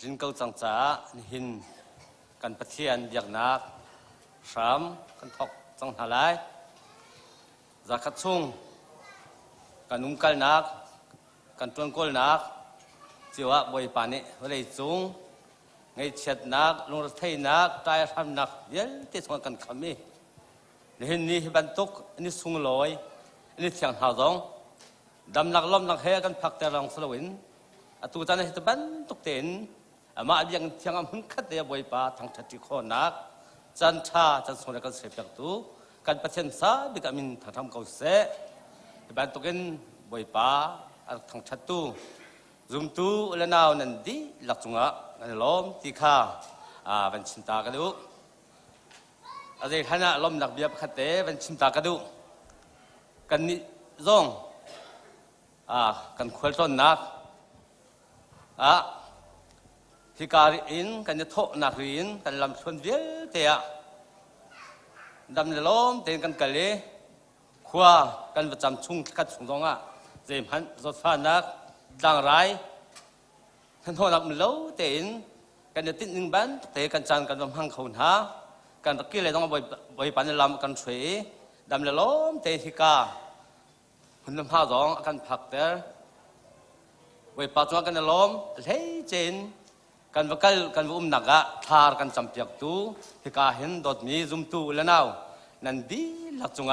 รินเกาจังจ้าหินกันปะเทียนอยากนักสามกันทอกจังหาไลจากขัดซุงกันนุ่มกัลนักกันต้นกอลนักจีวะบอยปานิวเลยจุงไงเช็ดนักลงรถไถนักตายทำนักเยอะที่ส่งกันขมิ้นเห็นนี่บรรทุกนี่สุงลอยนี่เสียงหาวร้องดำนักล้อมนักเฮกันพักแต่รองสลวินตัวจันทร์บรรทุกเต็นมาเบียงเสียงอมันคัดเดียบอยปาทางชัดที่โคนักจันทราจันทร์ส่งกันเสียบตัวกันประชันซาบิกามินทางทำเกาเสบรรทุกินบอยปาทางชัดตัวรุมตัวเลนาวนันดีหลักจุงะกันล้อมตีข้าเป็นชิมตากระดูอะไรท่านล้อมหลักเบียบขัดเตะเป็นชิมตากระดูกันนิจงกันควรต้นนักที่การอินกันจะโตนักอินกันลำชนเวียเตียดำล้อมเตียกันกันเลยขวากันประจำชุ่งขัดชุ่งตรงเจมหันรถฟ้านักดังไรท่านโทนักมันเล่าเตียนกันจะติดหนึ่งบ้านเตะกันจันกันลำพังเขาหากันตะกี้เลยต้องบอยปันลำกันช่วยดำล้อมเตะที่กาหุ่นลำพ้าร้องกันผักเตะบอยปัจจุบันกันล้อมเฮ้ยเจนกันวักันหนักทาร์กันจำเปียกตูที่กาเห็นดดมีซุ่มตูแล้วน่านั่นดีหลักจุง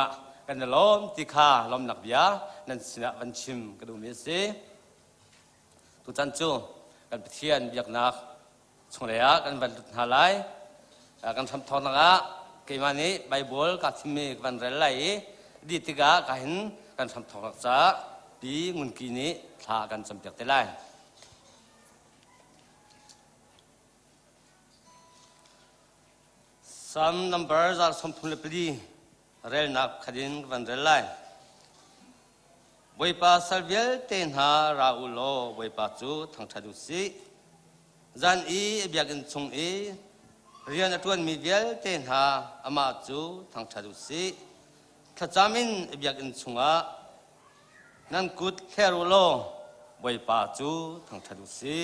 กันล้อมที่ข้าล้อมหนักเบียนั่นสินะวันชิมกระดูมีสิทุกท่านจูกันเทียนเบียกนักชงเลียกันวันหาไลกันทำทองนักกี่วันนี้ไบเบิลกับที่มีวันเรลัยดีติกากันเห็นกันทำทองนักษาปีเงินกีนี้ทากันจำเปียกเตลัยsome numbers are some pulpidi rel nak khadin van relai boipa salviel ten ha raulo boipa chu thang thadu si zan I biakin chung I rian atun mi viel ten ha ama chu thang thadu si thachamin biakin chunga nan kut kherulo boipa chu thang thadu si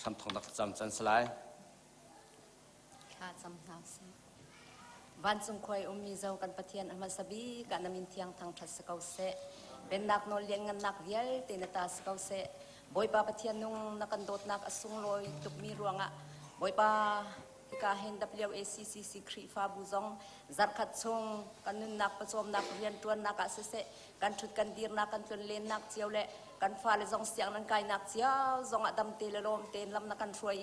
sam thong dak cham chan slaiวันสงคอยมีเจ้ากันปะเทียนอมาสบีกันนามินเทียงทางทัศเกาเสเป็นนักโนเลียงเงินนักเวียลเตนตาสเกาเสบอยปาปะเทียนนุ่งนักกันโดดนักอสุงลอยตุกมีรวงบอยปาที่กาเห็น WACCC ครีฟ้าบุซองจัดขัดชงกันนุนนักประชมนักเรียนตัวนักอาเสกันชุดกันดีนักกันจนเล่นนักเจียวเละกันฟ้าเลยจงเสียงนั้นไกลนักเจียวจงอดำเตลลมเตนลำนักกันช่วย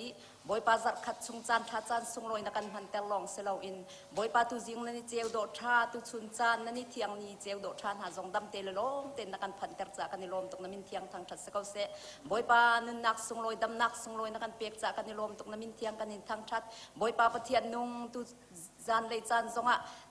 บอยปาจัดขัดชงจานท่าจานทรงลอยนักกันพันเตลลองเซลาอินบอยปาตุจิงนันนี่เจียวโดดชาตุชุนจานนันนี่เทียงนี่เจียวโดดชาหาจงดำเตลลมเตนนักกันพันเตลจากกันนิลมตกน้ำมินเทียงทางชัดสกาวเสบอยปานุนนักทรงลอยดำนักทรงลอยนักกันเปียกจากกันนิลมตกน้ำมินเทียงกันนิทางชัดบอยปาปะเทียนนุ่งตุจานเลยจานจง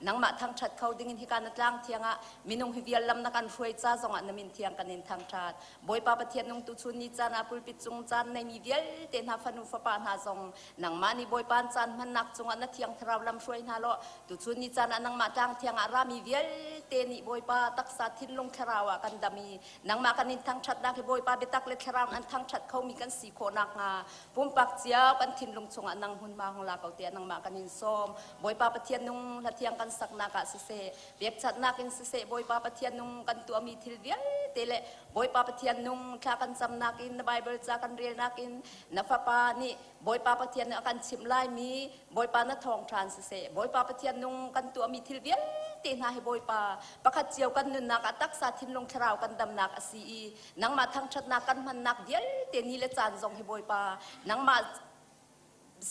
นังมาทางชัดเขาดิ้งที่การนัดล่างเทียงมินุงฮิเวียลลำนักกันช่วยจ้าจงน้ำมินเทียงกันนิทางชัดบอยปาปะเทียนนุ่งตุชุนนิจานาปุลปิดจงจานในมีเวียลเตนหาฟันุฟปานหาจงนังมานี่บอยปานจานมันนักจงนัดเทียงทราวลำช่วยนาโลตุชุนนิจานานังมาจางเทียงอารามีเวียลเตนิบอยปาตักษาทินลงทราวกันดามีนังมากันนิทางชัดนักบอยปาเบตักเลทราวอันทางชัดเขามีกันสีโคนักปุ่มปักเจียกันทินลงจงนังหุ่นมาของลาเกาเตียนังมากันนิส้มบอยปาปะเทียนนุ่งละเทียงกันสักนักเสเบียบชัดนักอินเสบอยปาปะเทียนนุ่งกันตัวมีทิลเวียเตเลบอยปาปะเทียนนุ่งคลากันจำนักอินในไบเบิลจากกันเรียนนักอินนับปานี่บอยปาปะเทียนกันชิมไล่มีบอยปาณทองทรานเสบอยปาปะเทียนนุ่งกันตัวมีทิลเวียเตนาให้บอยปาประคัดเจียวกันนุนนักตักษาทินลงคราวกันดำนักสีนังมาทางชัดนักกันมันนักเดียเตนีและจานทรงให้บอยปานังมา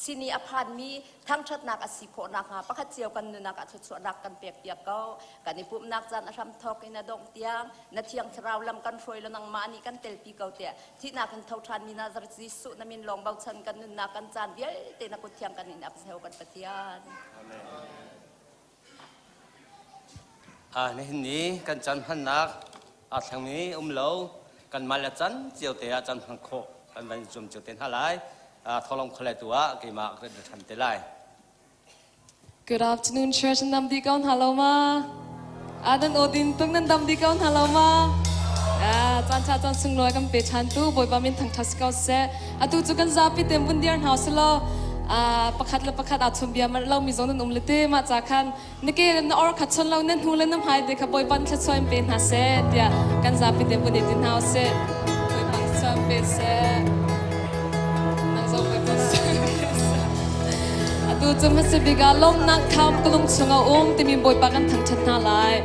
สินีอภานมีทั้งชัดนักอสิโคนักประคัดเจียวกันนักอัศสวนักกันเปียกเปียกเก้ากันในปุ่มนักจันทร์ทำทอกในดงเตียงนาเทียงชราวลำกันฟอยแล้วนังมานี่กันเตลปีเก่าเตียที่นักกันเท่าทันมีนาจารย์จิสุนามินลองเบาชันกันนักกันจานเวียเตนักกุเทียงกันในอับเซลกันปะเทียนในนี้กันจันพันนักทางนี้เล่ากันมาละจันเจียวเตียจันพังโคกันวันจุ่มเจียวเตียนหาไลทอลงคลายตัวกี่มาก็จะทำเตลัย Good afternoon, church. Nam di kaun hello ma. Adan odin tung nan dam di kaun hello ma. จันชาจันสุงลอยกันเปชันตู้บอยบามินทั้งทัสกาวเซอตูจุกันซาปิเต็มบุนเดียร์เฮาส์ลอประคัดละประคัดอาชุมเบียมันเรามีโซนนุ่มเลติมาจากคันนึกเองนอร์ขัดชนเราเน้นหูเล่นน้ำหายเด็กขบอยบันขัดซอยเป็นหาเซเดียกันซาปิเต็มบุนเดียร์เฮาส์บอยบันซอยเป็นเซนั่งซอยเป็นเซอตูจุมันสิบิกาลมนักทำกลุ่มชงเอาที่มีบอยปากันทั้งชันนาลาย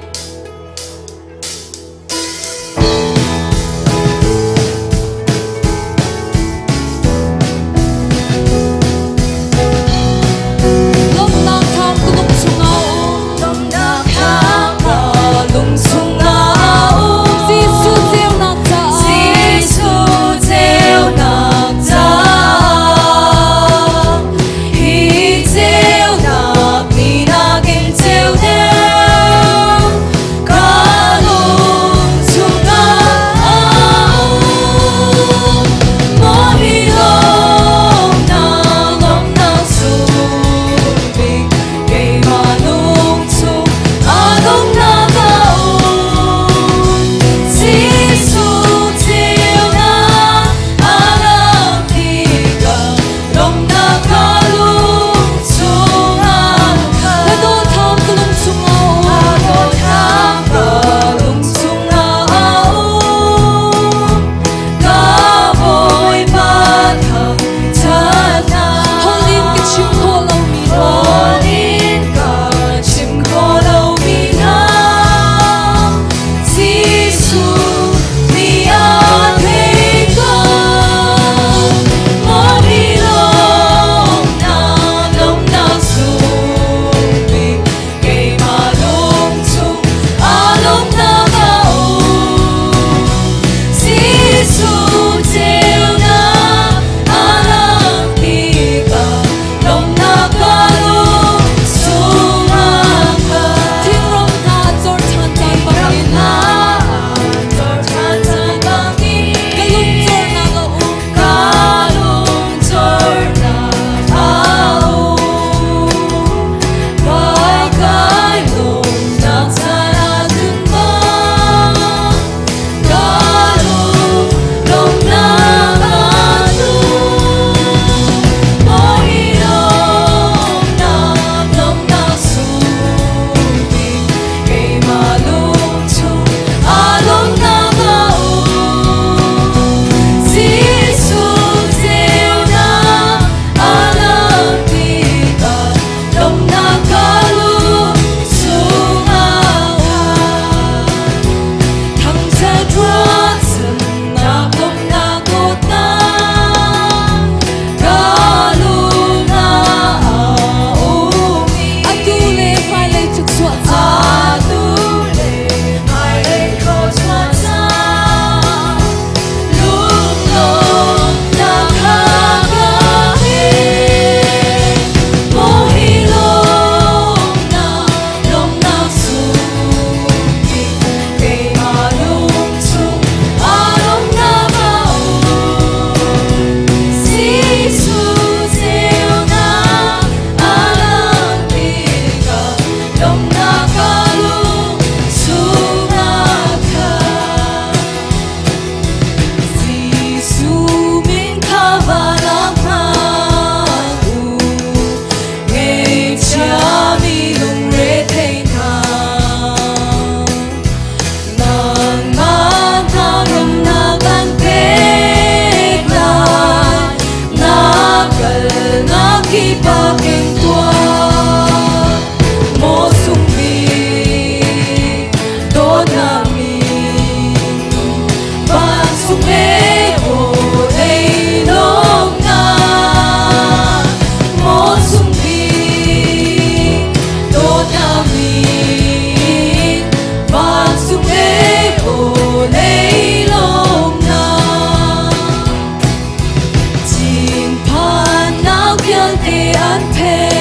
An pe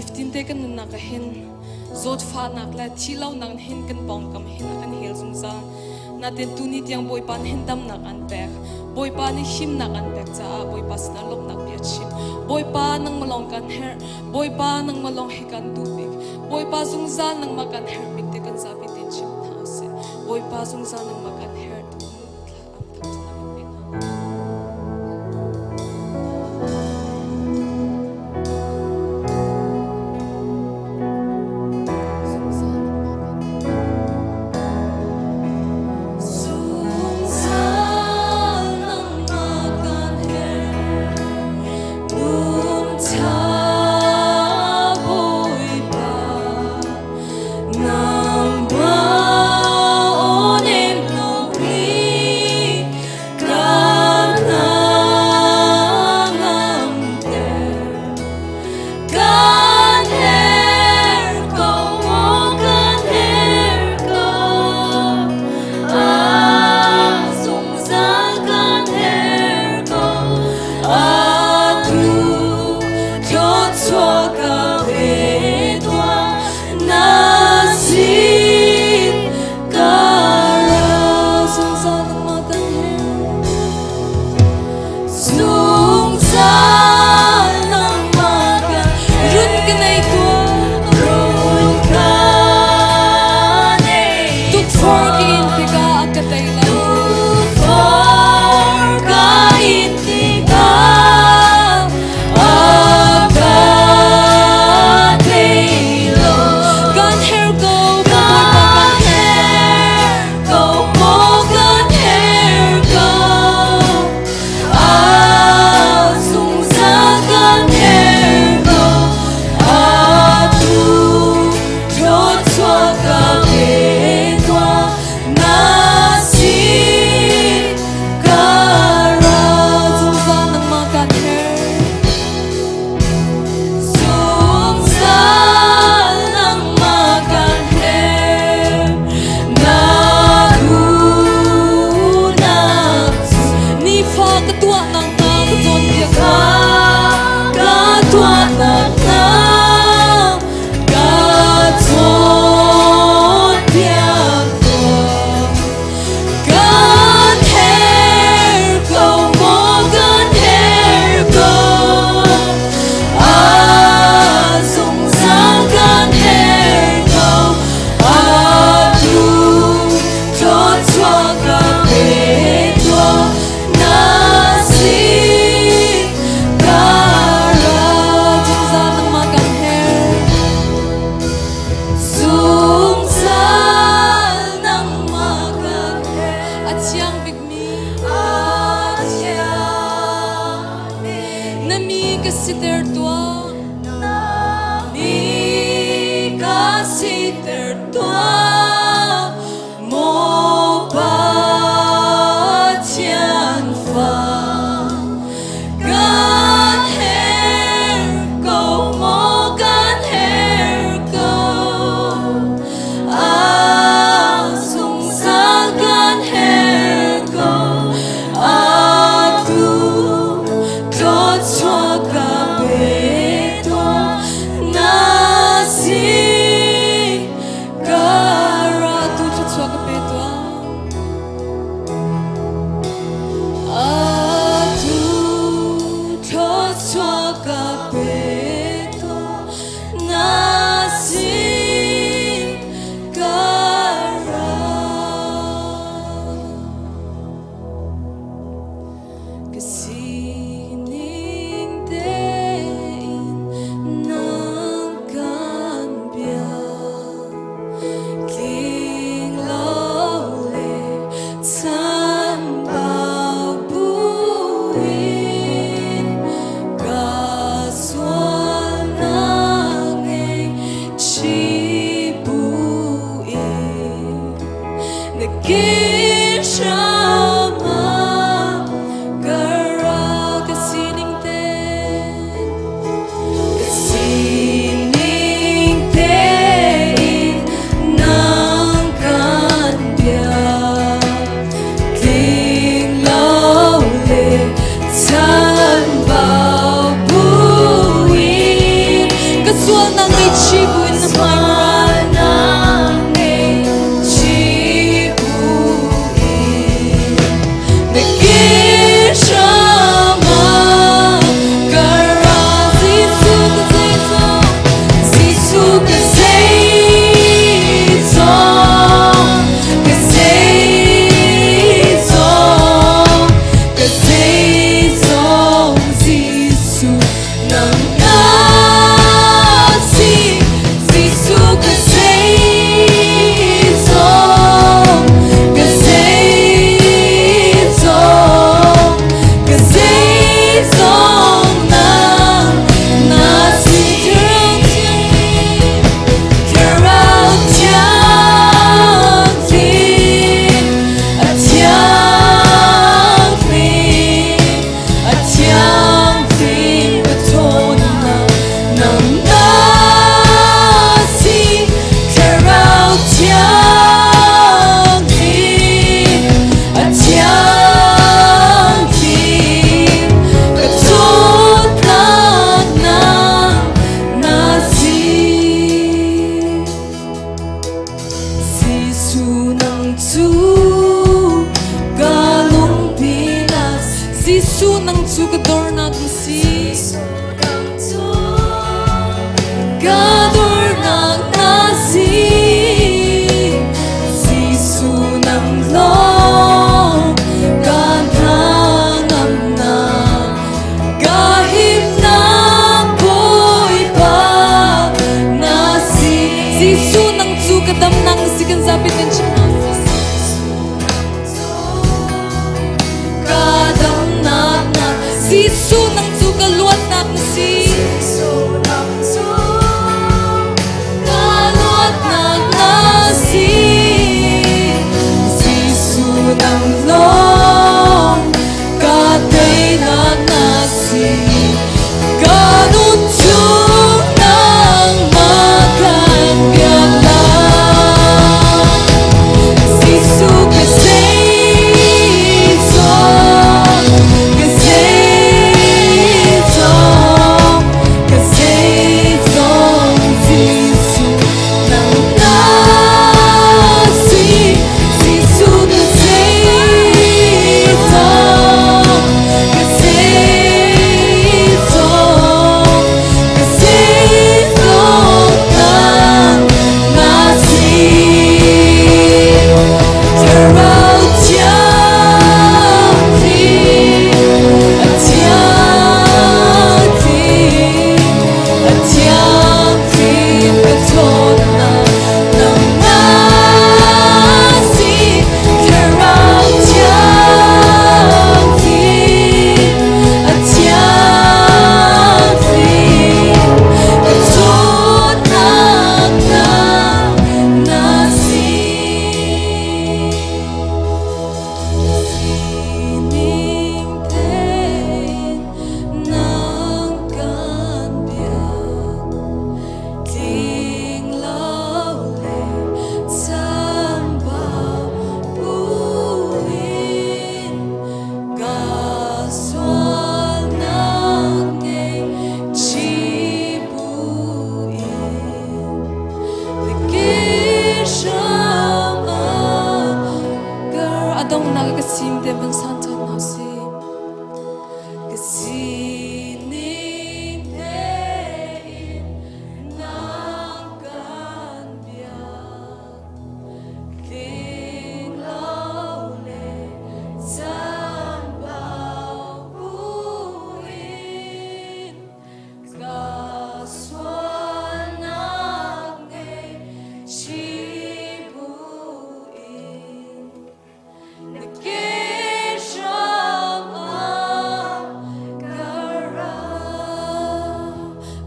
niftin te kan na ka hin zot fa nak la thilau nang hin kan pong kam hin kan hel zum za na ten tuni tiang boy pan hin dam nak an pek boy pa ni him nak an pek cha boy pas na lok nak pia chim boy pa nang malong kan her boy pa nang malong hi kan tu pik boy pa zum za nang ma kan her pik te kan za pi tin chim tha se boy pa zum za nang ma kan her tu am thak cha na pek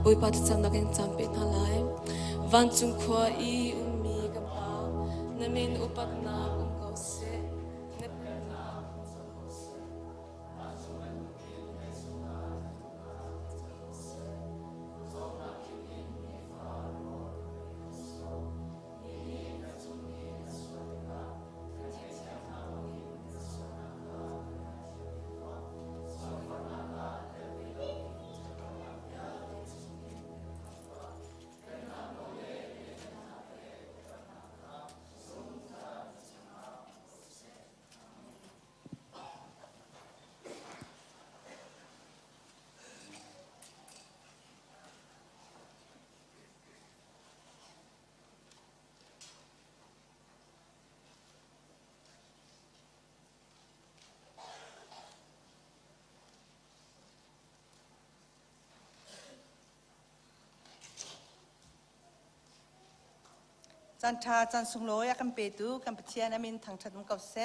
Ui pat chang na keng champion halai van chung khwa I ummi ka pa namin upat na kum ko seจันทาจันสุงโลยอาคัมเปตูกัมปเทียนามินทางชัดมุกเส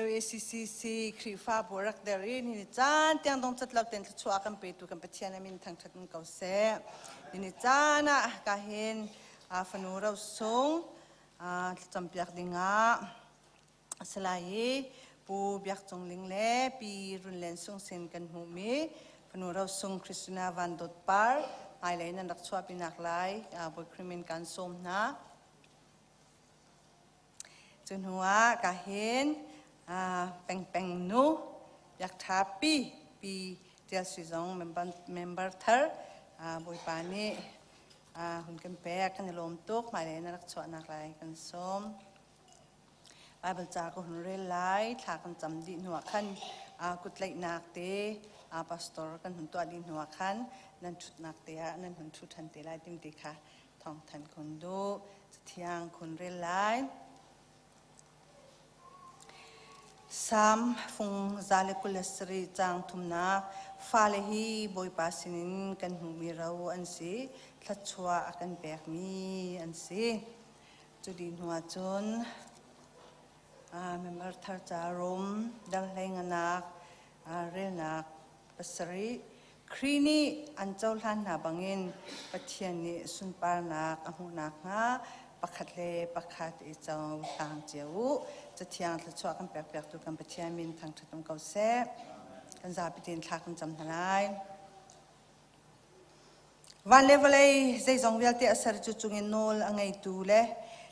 WACCC ครีฟ้าบรักเดรีนิจานเตียงดงจัดเล่าเต็นชัวอาคัมเปตูกัมปเทียนามินทางชัดมุกเสนิจานะกาเห็นฟนูเราสงจำเปียกดิงาสลายปูเบียกจงลิงเล่ปีรุนเลนสงเซนกันหูมีฟนูเราสงคริสตินาวันดอตปาร์ไอเลนันรักชวปินักไลบอยคริมินกันสมนะจนหัวกะเห็นเป็งนูอยากทับปีเดียสิจงเมมเบอร์เธอบอยปานีหุ่นกันแปะกันลมตุกไอเลนันรักชวนักไลกันสมไปบรรจากหุ่นเรลไลถ้ากันจำดีหัวขันกุดไหลนักเตพาสตอร์กันหุ่นตัวดีหัวขันนั่นชุดนักเตะนั่นหุ่นชุดทันเตะไล่ติมติค่ะทองทันคนดูเที่ยงคนเรลไล3ฟุงซาเลกุลสรีจางทุมนาฟาเลฮีบอยปาสินินกันหูมีเราอันสีทัดชัวกันแบกมีอันสีจุดีหัวจนเมมเบอร์ทาจารมดังแรงนักเรนักปัสรีครีนีอันเจ้าล้านนาบังเงินปัทยานิสุนปานักอหุนักงาปักขัดเลปักขัดอีเจ้าทางเจ้าจะเที่ยงจะช่วยกันแปลกๆตัวกันปัทยามินทางชัดตรงเก่าเสกันจะไปเดินทางกันจำทนายวันเลวเลยใจจงเวลเตะสารจุจุงินโนลอังไงตูเล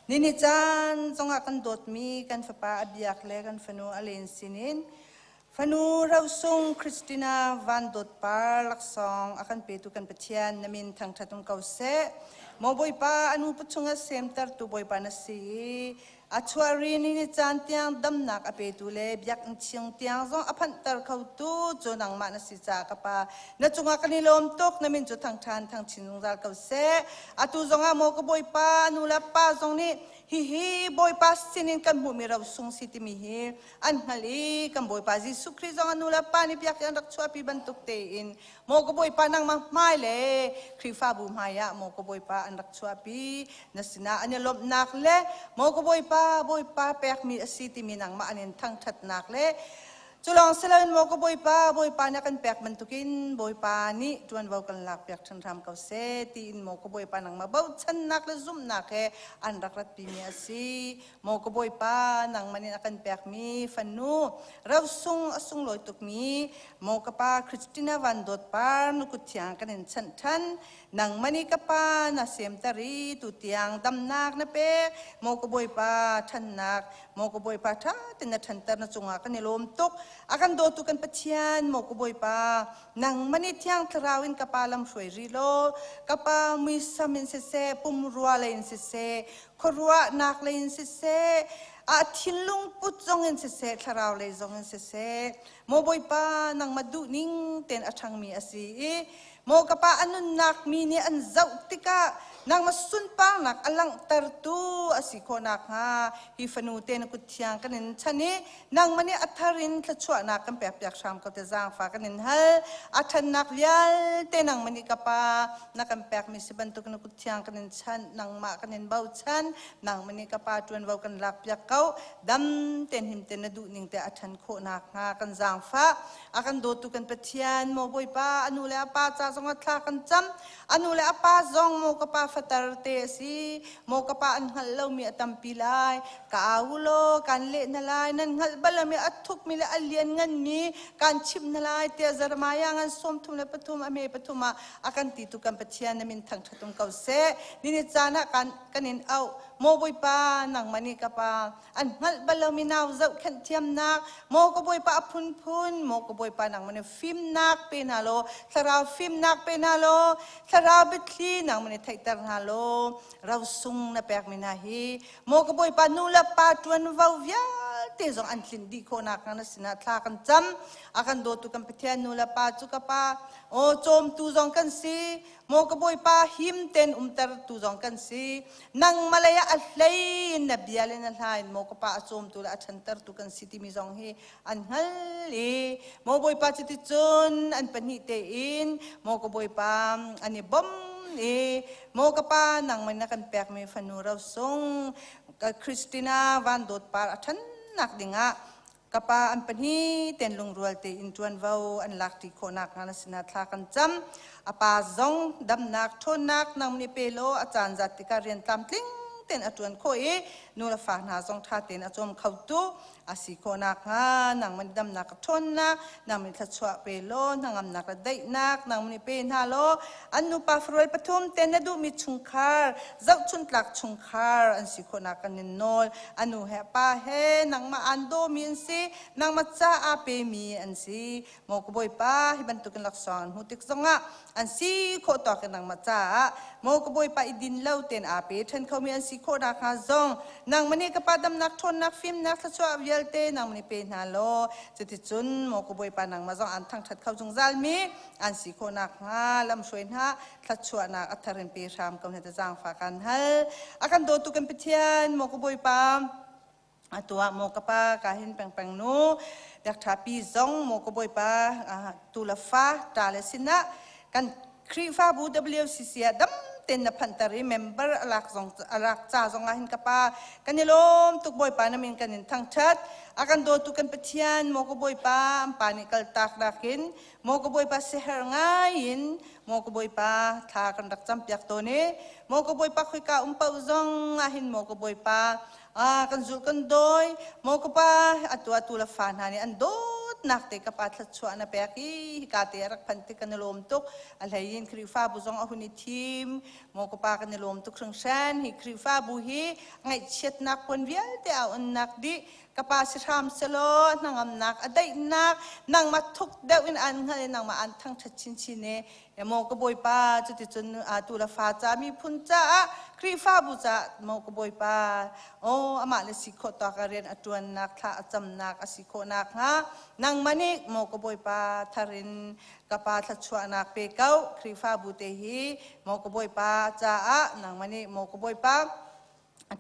นินิจันจงอากันโดดมีกันฟ้าป่าอบิยักเลกันฟนูอเลนสินินฟนูเราส่งคริสตินาวันโดดปาร์ลักซองอากันเปิดกันปัทยานนามินทางชัดตรงเก่าเสมอบอยปาอนุปชงเสมตร์ตุบอยปานาสีอาชวารีนินิจันเตียงดำนักอเปตุเลบยักเชียงเตียงจงอพันตร์เขาตูจนังมานาสิจากปาณจงอากันนิลมตกนามินจุดทางทานทางชินงจัลเก่าเสอาตุจงอาโมกบอยปานุลปาจงนี้ฮิบอยปาสินินกันบุมีเราส่งสิติมีฮิอันฮัลีกันบอยปาจิสุคริจงอานุลปานิพยักยันรักชวปีบันตุกเตอินโมกบอยปานังมาไม่เลครีฟ้าบุมายะโมกบอยปาอันรักชวปีนัสนาอันยลมนักเลโมกบอยปาเปกมีสิติมีนังมาอันนี้ทั้งชัดนักเลจุลองเสลนโมกบอยปานักกันเปกมันตุกินบอยปานี่จวนเบากันหลักเปกชันทำเกาเสตีนโมกบอยปานังมาเบาชันนักและซุ่มนักอันรักรัดปีมีสิโมกบอยปานังมันนักกันเปกมีฟันนูเราส่งลอยตุกมีโมกปาคริสตินาวันโดดปานุกุที่ยงกันเห็นชันนังมันกปานาเสมตรีตุที่ยงดำนักนะเปกโมกบอยปาชันนักโมกบอยปาท่าแต่นัชันตร์นจงอากันในลมตุกอากันโดตุกันปัจจัยโมกบอยปานังมันที่ยงทราวินกปาลำช่วยรีโลกปามิสามินเสปุมรัวเลนเสครัวนักเลนเสอาทิลลุงปุจงเงินเสทราวเลยจงเงินเสโมบอยปานังมาดูนิ่งเต็นอัชังมีอาศีโมกปาอันนุนักมีเนี่ยอันเจ้าติกานังมาสุนปังนักอลังตร์ตูอาศิโคนักฮะฮิฟนูเตนกุที่ยงกันนินชนีนังมันเนี่ยอัทธารินขจวนักกันเปียกชามก็จะจางฟ้ากันนินฮัลอัทนักเลียลเตนังมันนี่กปานักกันเปียกมีสิบันตุกันกุที่ยงกันนินชันนังมากันนินเบาชันนังมันนี่กปาจวนเบากันหลักเปียกเขาดำเตนหิมเตนดูนิ่งแต่อัทันโคนักฮะกันจางฟ้าอากันโดตุกันเปียนโมบอยปาอนุเลปาจา zonga tla kan cham anu le apa zong mo ka pa fatar te si mo ka pa an hal lo mi atam pilai ka aulo kan le na lai nan hal bala mi athuk mi le alian ngan ni kan chim na lai te zarmaya ngan som thum le pathum ame pathuma akan ti tu kan pathian na min thang thatum kau se ni ni chana kan kanin au mo boi pa nang mani ka pa an hal bala mi naw zau khan thiam nak mo ko boi pa phun phun mo ko boi pa nang mani film nak pe na lo thara film nak pe na lo thara bitli nang mani thaitar na lo rau sung na pek mi na hi mo ko boi pa nu la pa tuan vau via te zong an thlin di ko nak na sina thla kan cham akan do tu kan pathian nu la pa chu ka pa o chom tu zong kan si mo ko boi pa him ten tar tu zong kan si nang malaya ahlai na biale na lain mo ko pa chom tu la thantar tu kan si ti mi zong hi an hal e mo boi pa chi ti chun an pani te in mo ko boi pa ani bom e mo ka pa nang man na kan pek me fanu raw song Christina van dot par athan nak dinga kapa an pani ten lung rual te in tuan vau an lak ti ko nak na sina thla kan cham apa zong dam nak thon nak nang ni pelo achan zat ti ka rian tam tling ten atuan ko e nu la fa na zong tha ten achom khau tu asi ko nak ha nang man dam nak thon na nang mi tha chwa pelo nang am nak dai nak nang ni pe na lo anu pa frol pathum ten na du mi chungkhar zau chun tlak chungkhar an si ko nak kan nol anu he pa he nang ma ando min si nang ma cha a pe mi an si mo ko boi pa hi ban tu kan lak son hu tik zonga an si ko to kan nang ma cha mo ko boi pa idin lau ten a pe then khau mi an si ko nak ha zong nang mani ka pa dam nak thon nak film nak tha chwa te nang mani pe na lo chiti chun mo ko boi pa nang ma zong an thang that khau jung zal mi an si ko nak ha lam shoi na tha chwa nak atharin pe ram kam heta jang fa kan hal akan do tu kan pithian mo ko boi pa atua mo ka pa ka hin peng peng nu dak tha pi zong mo ko boi pa tu la fa ta le sina kan kri fa bu WCC dam ten na phantari member alak cha zong a hin ka pa kanilom tuk boi pa namin kanin thang that akan do tu kan pathian mo ko boi pa pani kal tak rakin mo ko boi pa seher ngain mo ko boi pa tha kan rak cham pyak to ne mo ko boi pa khoi ka pau zong a hin mo ko boi pa kan zul kan doi mo ko pa atu la fan hani an do nak te kapat la chwa na peki ka te rak phanti kanilom tuk alhayin krifa buzong ahuni team mo ko pa kanilom tuk sang shan hi krifa bu hi ngai chet nak pon vial te au nak di kapasi ram selo nang am nak adai nak nang mathuk dawin an ngai nang ma an thang thachin chine mo ko boi pa chuti chun tu la fa cha mi phun cha krifa bu cha mo ko boi pa o ama le sikho ta ka ren atuan nak tha acham nak asikho nak ha nang mani mo ko boi pa tharin kapa tha chwa nak pe kau krifa bu te hi mo ko boi pa cha nang mani mo ko boi pa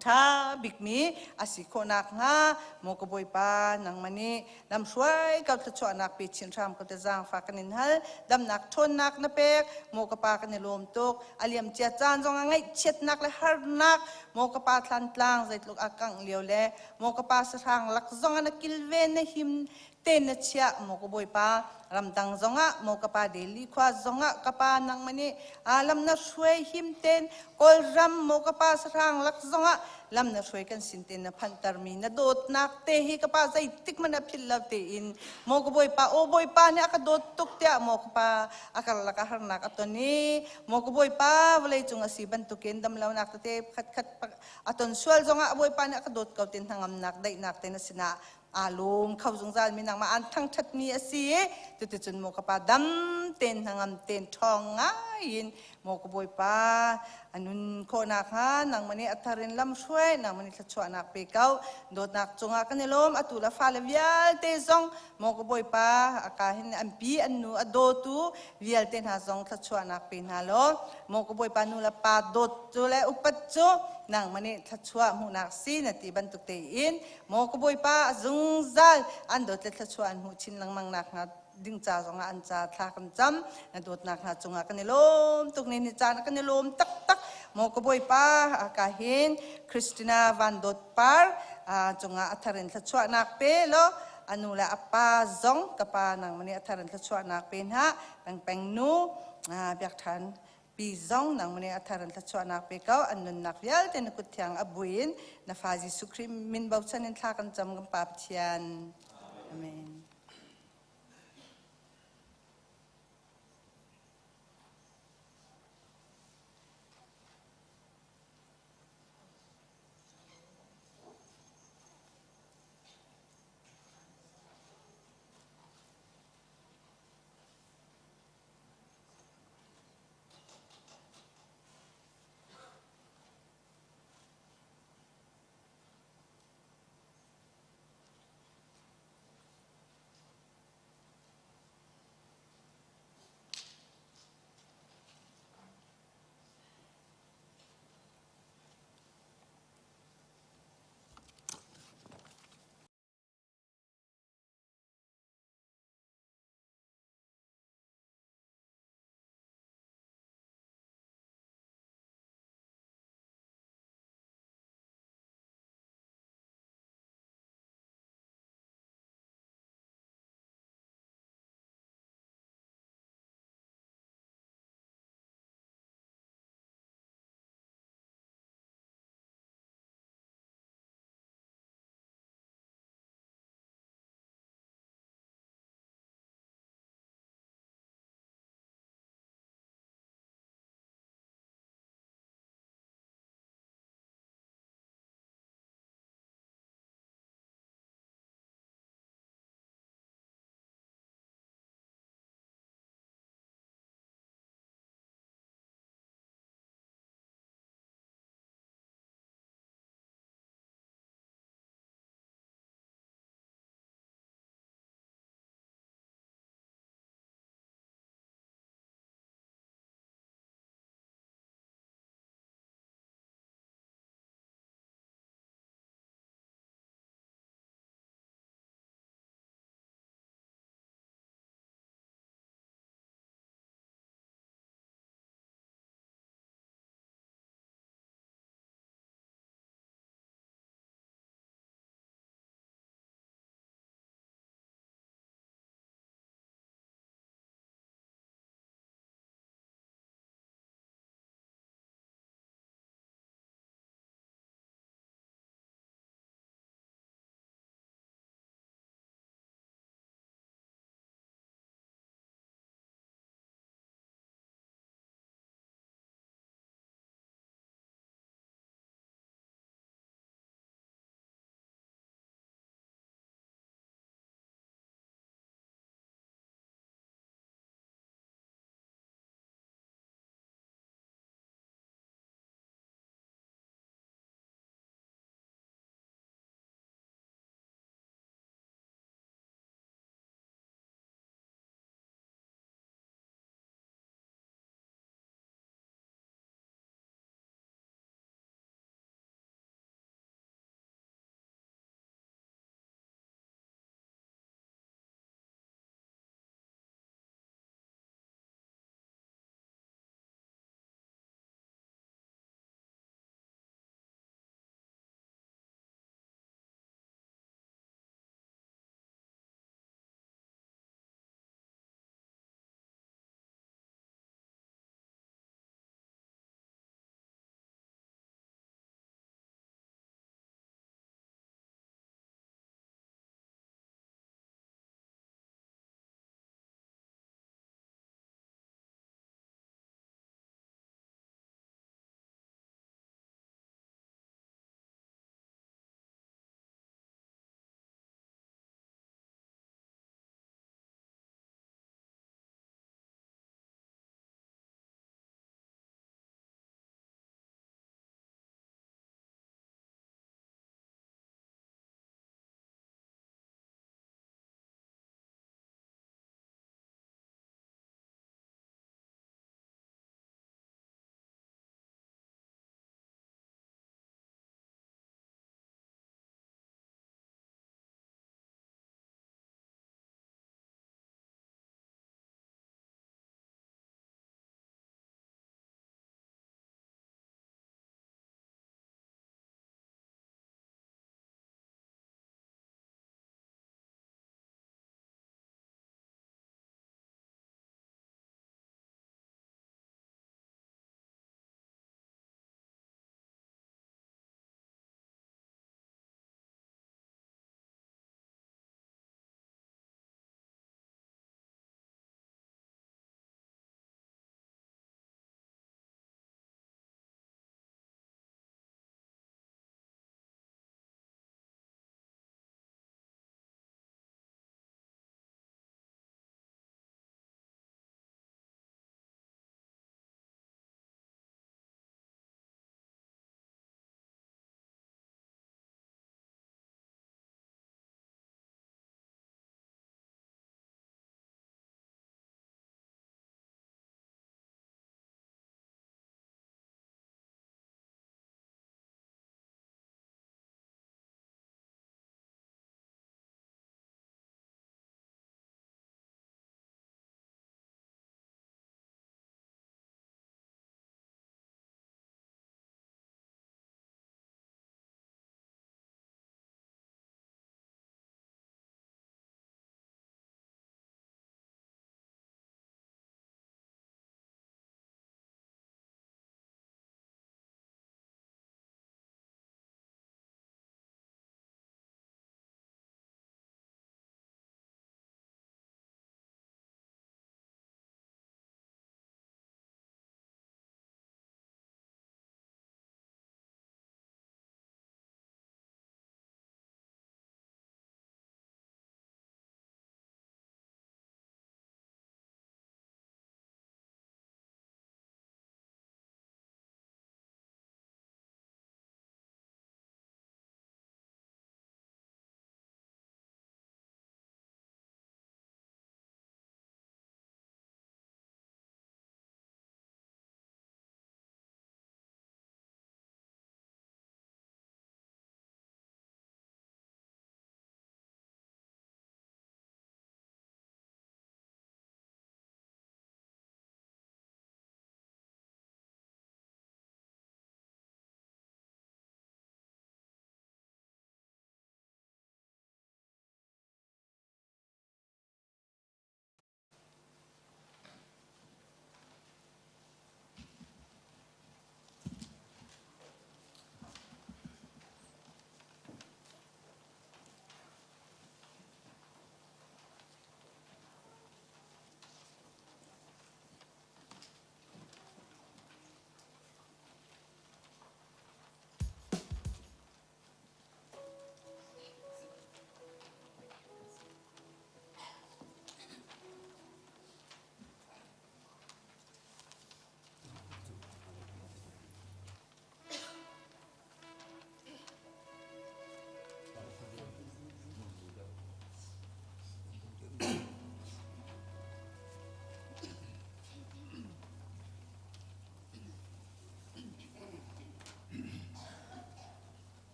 tha big mi asikho nak nga mo ko boi pa nang mani dam shwai ka tha chwa nak pe chin ram ka te jang fa kanin hal dam nak thon nak na pek mo ka pa kan lom tok aliam chia chan jong ngai chet nak le har nak mo ka pa thlan tlang zait luk akang liu le mo ka pa sa thang lak jong na kilven na him ten na chia mo ko boi pa ram dang zonga mo ka pa deli khwa zonga ka pa nang mani alam na shwai him ten kol ram mo ka pa sa thang lak zonga lam na shwai kan sinten na phantar mi na dot nak te hi ka pa zai tik man phil law te in mo ko boi pa o boi pa ne aka dot tuk te mo ko pa akal la ka har nak atoni mo ko boi pa walai chung asi ban tuken dam law nak te khat khat aton swal zonga boi pa ne aka dot kau ten thangam nak dai nak te na sina alum khau jung zal mi nang ma an thang that mi asi tu tu chun mo ka pa dam ten hangam ten thong in mo ko boi pa anun ko nak ha nang mani atharin lam shwe nang mani tha chwa nak pe kau dot nak chunga kanilom atula fala vial te zong mo ko boi pa aka hin ampi anu adotu vial ten ha zong tha chwa nak pe na lo mo ko boi pa nu la pa dot chu le upat chu nang mani tha chwa mu nak si na ti ban tuk te in mo ko boi pa zung zal an dot le tha chwa an hu chin lang mang nak na ding cha zonga an cha thla kan cham na dot nak na chunga kanilom tuk ni ni cha na kanilom tak tak mo ko boi pa ka hin Christina van dot par chunga atharin tha chwa nak pe lo anula apa zong kapa nang mani atharin tha chwa nak pe ha peng peng nu เบียกทันปีจงนังมันเออัฐรันทัชวนักเปก้าอันนุนนักเวลเตนกุดที่ยงอบุญนาฟาจิสุครีมินบ่าวชันอินทากันจำกันปาปเทียนอาเมน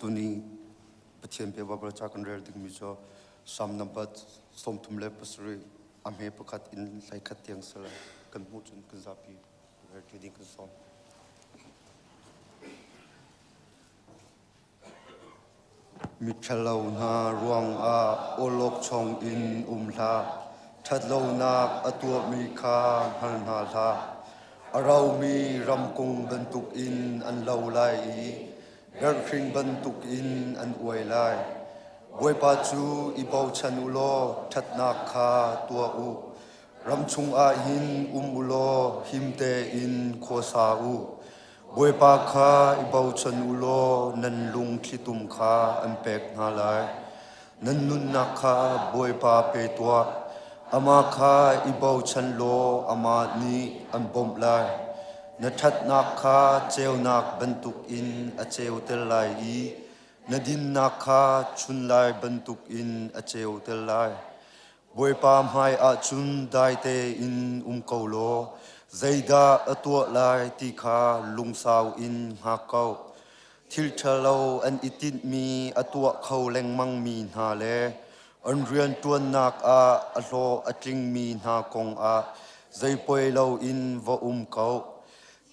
ตุนีปะเทียนเปียบประชากันเรียดึงมิจอสามนับบัดสมทุมเล็บสรีอเมประคัดอินไลคัดเตียงสลายกันมุจุนกันซาปีเรียดิ้งกันสอมมิชลาวนาร่วงอาโอโลกชองอินลาทัดลาวนาอตัวมีคาหันนาลาเรามีรำกงบรรทุกอินอันเลวไหลเดินคริงบรรทุกอินอันอวยไหลบวยปาจูอีบาวชันอุโลทัดนาคาตัวอุรำชุงอาหินอุโลหิมเตอินโคซาอุบวยปาคาอีบาวชันอุโลนันลุงคิตุมคาอันเป็กนาไลนันนุนนาคาบวยปาเปตัวอามาคาอีบาวชันโลอามานีอันบอมไลนทัดนักคาเจวนักบรรทุกอินอเจวเตลไลนดินนักคาชุนไลบรรทุกอินอเจวเตลไลบวยปามให้อาชุนได้เตอินเกาโลใจดาอตัวไลตีคาลุงสาวอินหาเกาทิลเชลาอันอิตินมีอตัวเขาแรงมังมีนาเลอันเรียนตัวนักอาโลอจิงมีนากงอาใจป่วยเราอินว่าเกา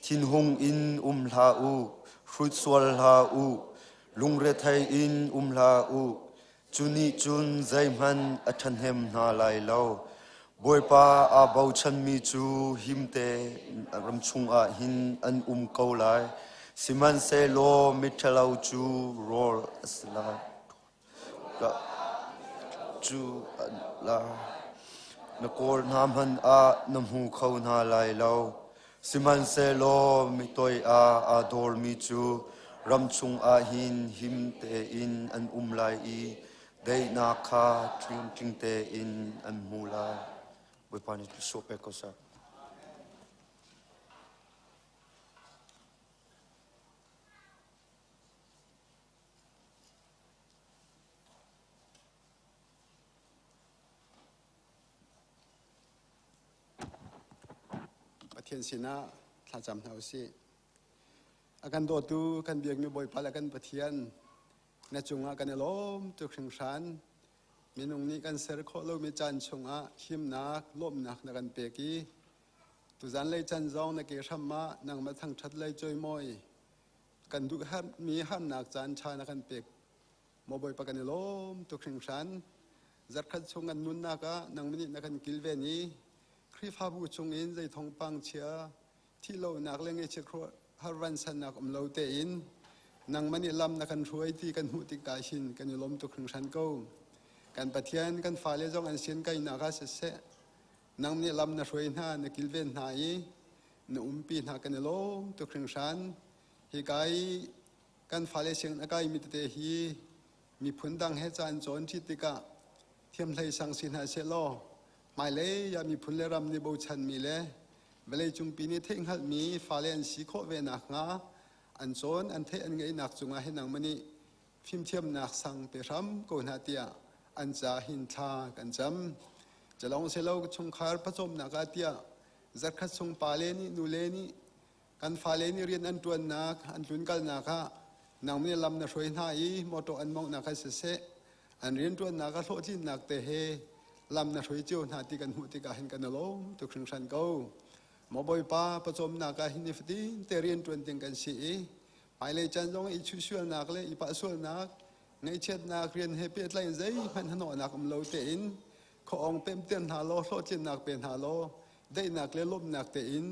ทินหงอินลาอูfruitสวลลาอูลุงเรทัยอินลาอูจุนีจุนใจมันอัชันเฮมนาไลเลาบวยปาอาบาวชันมีจูหิมเตรำชุงอาหินอันเกาไลสิมันเซโลมิทลาวจูโรลสลาจูลานกอลน้ำหันอาน้ำหูเขานาไลเลาสิมันเซโลมิตอยอาดอลมิจูรำชุงอาหินหิมเตอินอันไลอีได้นาคาทริมจิงเตอินอันมูลาบวยปานิตุโซเปโกซาเทียนสินะถ้าจำเอาสิอาการโดดดูกันเบียงมีบ่อยพาละกันปะเทียนในจุงอากันล้มตุกถึงชันมีนุ่งนี้กันเสรโคโลมีจันชงอาหิมนักล้มนักในกันเปกีตุจันเลยจันจองในเกชัมมะนั่งมาทั้งชัดเลยจอยมอยกันดูฮัมีห้ามนักจันชาในกันเปกมาบ่อยปะกันล้มตุกถึงชันจัดขัดชงกันนุนนักะนั่งมินิในกันกิลเวนีครีฟาบูชงอินใจทองปังเชียที่เราหนักเล่งเอชครัวฮารันสันนักเราเตอินนังมันนี่ลำนักกันช่วยที่กันหูติกาชินกันอยู่ล้มตุกครึ่งชั้นเก้ากันปะเทียนกันฟ้าเลี้ยงอันเสียนกันนักเสเสนังนี่ลำนักช่วยหน้านักกิลเวนหายนักปีนักกันล้มตุกครึ่งชั้นฮีกายกันฟ้าเลี้ยงนักกายมีเตหีมีผลดังเหตุการณ์โจรที่ติกาเทียมไทยสังสินหาเชลโลหมายเลยยามีพุ่นเลรำในบูชันมีเลยเวลาจุงปีนี้เท่งหัดมีฟ้าเลียนสีโคเวนักงาอันโซนอันเทอันไงนักจุงอาให้นังมันนี่ฟิมเทียมนักสังเปรำโกนาเตียอันจะหินทากันจำจะลองเสลาชงคาร์ผสมนักอาเตียจัดขัดชงปาเลนี่นูเลนี่กันฟ้าเลนี่เรียนอันตัวนักอันตุนกันนักนังมันนี่ลำนักช่วยหน้าอีมอโตอันมองนักเสเสอันเรียนตัวนักโลที่นักเตะลำนักช่วยเจ้าหน้าที่กันหูที่กันเห็นกันล้มตุกครึ่งชั้นเก้าหมอบ่อยป้าผสมนักหินฟตีเตเรียนตัวเต็งกันสีไปเลยจันทร์อีชูชัวนักเลยอีป้าชัวนักไงเช็ดนักเรียนเฮเปียดไล่ใจมันหนอนักเราเตอินขอองเต็มเตียนหาโลโลจินนักเป็นหาโลได้นักเลยล้มนักเตอิน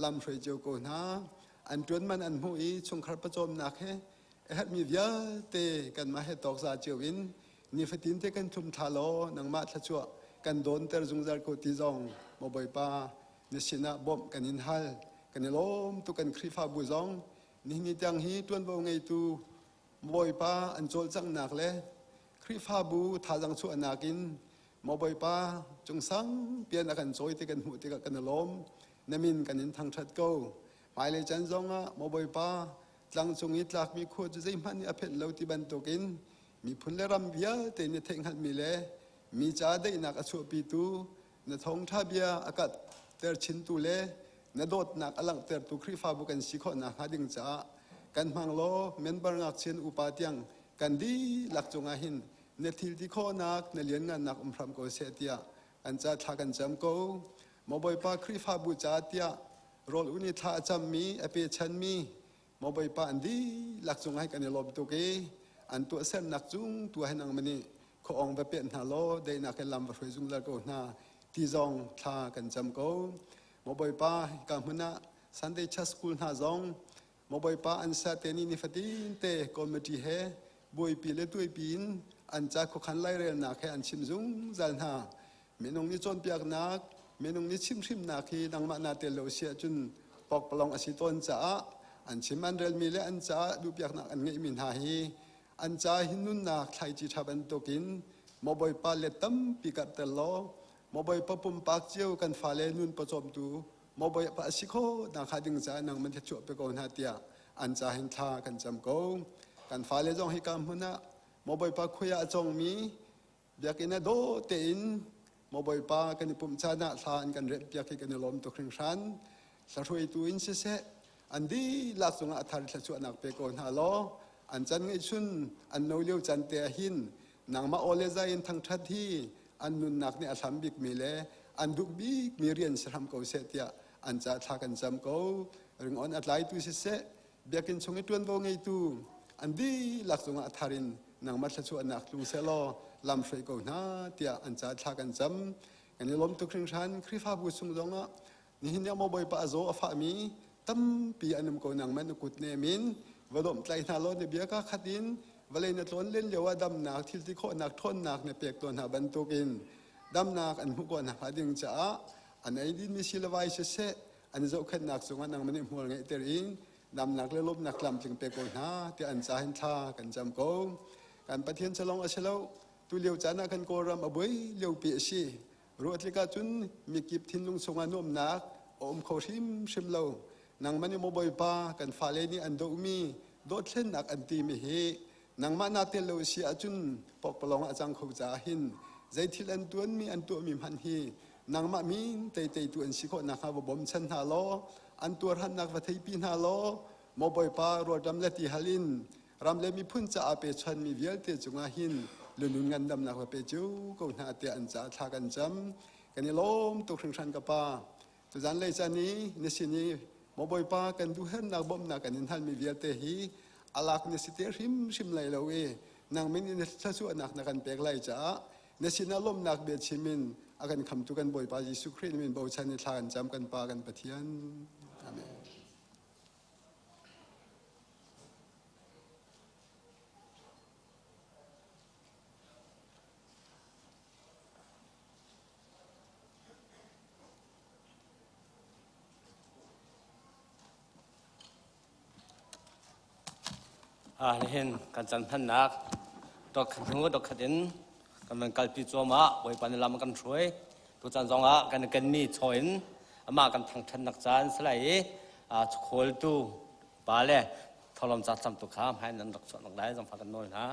ลำช่วยเจ้าโกนาอันจวนมันอันหูอีชงครัดผสมนักเฮมีเยอะเตกันมาให้ตอกซาเจ้าอินนี่ฟตีนเตกันทุ่มทาโลนังมาทัชัวกันโดนเตอร์จงจาร์โกติจงมาบ่อยป้าเนสินะบ่มกันอินฮัลกันล้มตุกันครีฟาบุจงนี่จังฮีตัวนบ่ไงตูบ่อยป้าอันโจลจังหนักเลยครีฟาบูทาจังชัวนักินมาบ่อยป้าจงสังเปลี่ยนกันโจยที่กันหูที่กันล้มนมินกันอินทางชัดเก้าไปเลยจันจงอ่ะมาบ่อยป้าจังจงอิตลักมีโคจะใจมันอภิเลวที่บันตุกินมีพุ่นเลรำเบียเตนเทงหัดมีเลยมีจ้าได้นักอสุปีตูนทงท่าเบียอากาศเตอร์ชินตูเล่นโดดนักอลังเตอร์ตูครีฟาบุกันสิขอนักหาดิงจ้ากันมังโลเมนบาร์งักเชนอุปาเตียง กันดีหลักจงอาหินเนทิลที่ข้อนักเนเลียนงานนักพรำโกเสียเตียอันจะทากันจำโกมบอยปาคริฟาบูจาเตียโรลอุนิทาจำมีอเปชันมีมบอยปาอันดีหลักจงให้กันในลมตุกอันตัวเส้นนักจุงตัวให้นางมันนี่ขอองไปเปลี่ยนหาโลได้นักลำไปช่วยจุงละโกนาที่จงทากันจำโกมบอยปากำมือนะสันเดชสกุลหาจงมบอยปาอันซาเตนีนิฟตินเตคอมเมตีเฮบอยปีเลตุยปีนอันจากขันไล่เรียนนักให้อันชิมจุงจันหาเมนงนี้จนเปียกนักเมนงนี้ชิมนักที่นางมานาเตลโลเสียจุนปอกปลองอสิตนจ้าอันชิมันเรลมีเลอันจ้าดูเปียกนักอันเงยมินหาฮีอันจ้าหินุนนักไทยจีทับันตกินมบอยปาเลตัมปีกัดเตลโลมบอยปะปุ่มปากเจียวกันฟาเลนุนประจมตูมบอยปะสิโคนักขาดึงจ้านางมันจะจวบไปก่อนหาเตียอันจ้าเห็นท่ากันจำโกกันฟาเลจงให้กำมุนะมบอยปาคุยจงมีเบียกินโดเตินมบอยปากันปุ่มชานะทานกันเรียบเบียกินลมตุครึ่งชันสะช่วยตัวอินเสอันดีหลักสงฆ์อัฐริชวนนักเปกอนฮาโลอันจันไงชุนอันโนเลียวจันเตียหินนางมาโอเลใจอินทั้งทัดที่อันนุนนักเนี่ยอัมบิกมีเลอันดุกบิกมีเรียนสรามเกาเสตียอันจะทากันจำเกาเรื่องอ่อนอัดไลตุเสเบียกินชงให้ตัวนโบไงตูอันดีหลักสงฆ์อัฐรินนางมาชวนนักลุงเซโลลำช่วยเกาหน้าเตียอันจะทากันจำกันในลมตุครึ่งชันคริฟาบุษงดงะนี่เนี่ยมบอยปะโซอฟามีตั้มปีอันนำโกนังมันกุดเนมินวลมไตนาโลในเบียกขัดินวลัยนตนเล่นเยาวดำนักที่โคนักทนนักในเปียกตัวหาบรรทุกินดำนักอันมุกวนหาดิงจ้าอันไหนดินมีศิลวายเสอันเจ้าขันนักสงฆ์นังมันหัวไงเตอรินดำนักเล่ลบนักลำจึงเปียกหาที่อันจะเห็นท่ากันจำโกการปฏิเนฉลองอาเชลาตุเลียวจานากันโกรำอบุยเลียวเปียชีรู้ที่กาจุนมีกิบทินลุงสงฆ์นุ่มนักอมโคชิมเลานางมันยมบอยปากันฟาเลนี่อันโดมีโดดเช่นนักอันตีมีเฮนางมันนาเตลโลเสียจุนปกปลองอาจังเขาจ่าหินใจที่อันตัวมีอันตัวมีมันฮีนางมามีเตตัวอันสิโคนักฮาบบอมชันฮาโลอันตัวหันนักวัฒยปีนฮาโลมบอยปารวดรำเลติฮาลินรำเลมีพุ่นจ่าเปชันมีเวียลเตจุงาหินลุนงันดำนักว่าเปจูก็นาเตอันจ่าทากันจำกันนี่ล้มตุครึ่งชันกับปาตัวจันเลยจานี้ในสินี้มบอยปากันดูเห็นนักบ่มนักกันนินทันมีเวียเตหีอาลักเนสิเตริมไลเลวีนางไม่นินทัศวนักนักกันเปกไลจ้าเนสินาลมนักเบียชิมินอากันคำตุกันบอยปายิสุครีนมินบ่ชันนิทานจำกันปากันปะเทียนอาเมนนี่เห็นกันจันทันนักดอกขันหัวดอกขัดินกันมันกัลปิจวมาไว้ปานลำกันช่วยตัวจันจงกันมีชอยนมากันทางทันนักจันสลายโคลตูปาเล่ทอลมจัดจำตุข้ามให้นันดอกชนดอกได้จงพากันโน่นนะ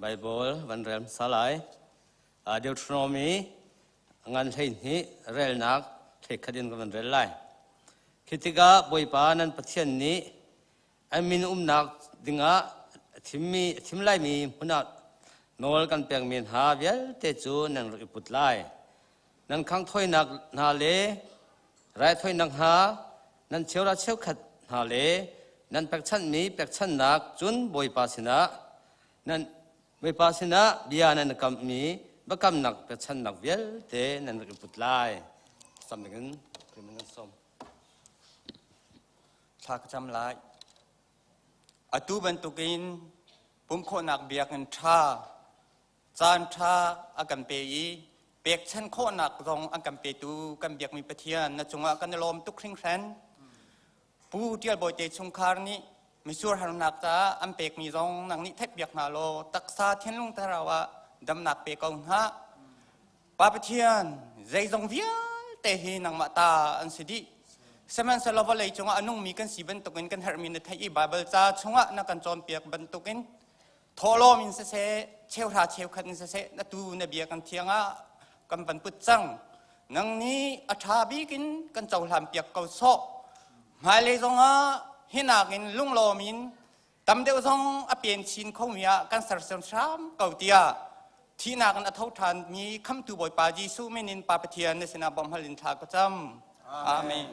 ไบเบิลวันเรียนสลายเดวทรอมีงานเห็นนี้เรียลนักเทคดินกันวันเรียลไลคิดว่าบอยปานันปฏิญนี้อามินนักดึงทิมไลมีมุนักนอลกันเปียงมินหาเวลเตจูนังริปุตไลนันขังถอยนักนาเลไรถอยนักหานันเชียวราเชียวขัดนาเลนันเป็กชันมีเป็กชันนักจุนบอยปาสินะนันไม่ปาสินะบิอานันกำมีบักกำนักเป็กชันนักเวลเตนันริปุตไลสมัยนั้นคือมันสมทากจำลายอตูบันตุกินปุ่มโคนักเบียกันชาจานชาอากันเปยีเปียกฉันโคนักรองอากันเปตูกันเบียกมีปะเทียนนจงอากันลมตุกคริงแสนปูเดียลบอยเตชงคาร์นี้มิสูร์ฮารุนักจ้าอันเปียกมีรองนังนิเทปเบียกนาโลตักษาเทียนลุงตาราวะดำนักเปียกองฮะปาปะเทียนใจจงเวียเตหีนังมาตาอันสิดีสมัยสลาวเลยจงอันนุ่งมีกันสีบรรทุกินกันเฮอร์มินไทยบาเบิลจ้าจงนักกันจอมเปียกบรรทุกินทอโลมินเสเชลราเชลขันเสเชนตูนเบียกันเทียง กันปันปุจจังนังนี้อาชาบีกินกันเจ้าลำเปียกเกาโซหายเลยทรงหินากินลุงโลมินตำเดียวทรงอเปลี่ยนชินเขาเมียกันสารสชามเก่าเตียที่นากันอัฐทานมีคำตูบอยปาจีสู้ไม่นินปาปเทียนในสนาบอมฮลินทากจำอาเมน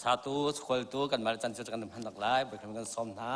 สาธุสกุลตัวกันมาจันทร์จะกันทำหันหลักหลายไปทำกันสมนะ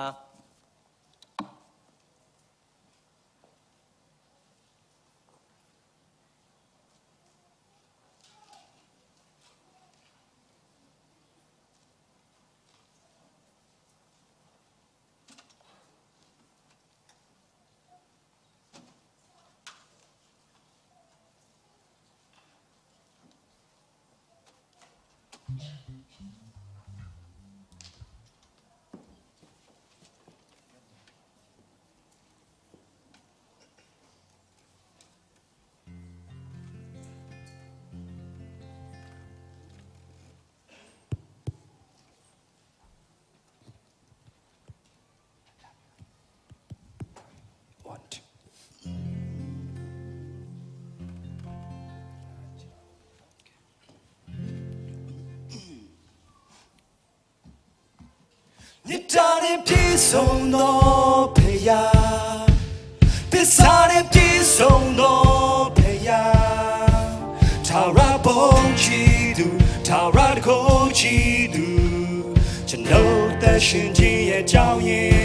นิทานในพี่ทรงโนพยาพิสาในพี่ทรงโนพยาทาราบงชีดูทาราโคชีดูฉันรู้แต่ฉันที่จะเจ้าเย่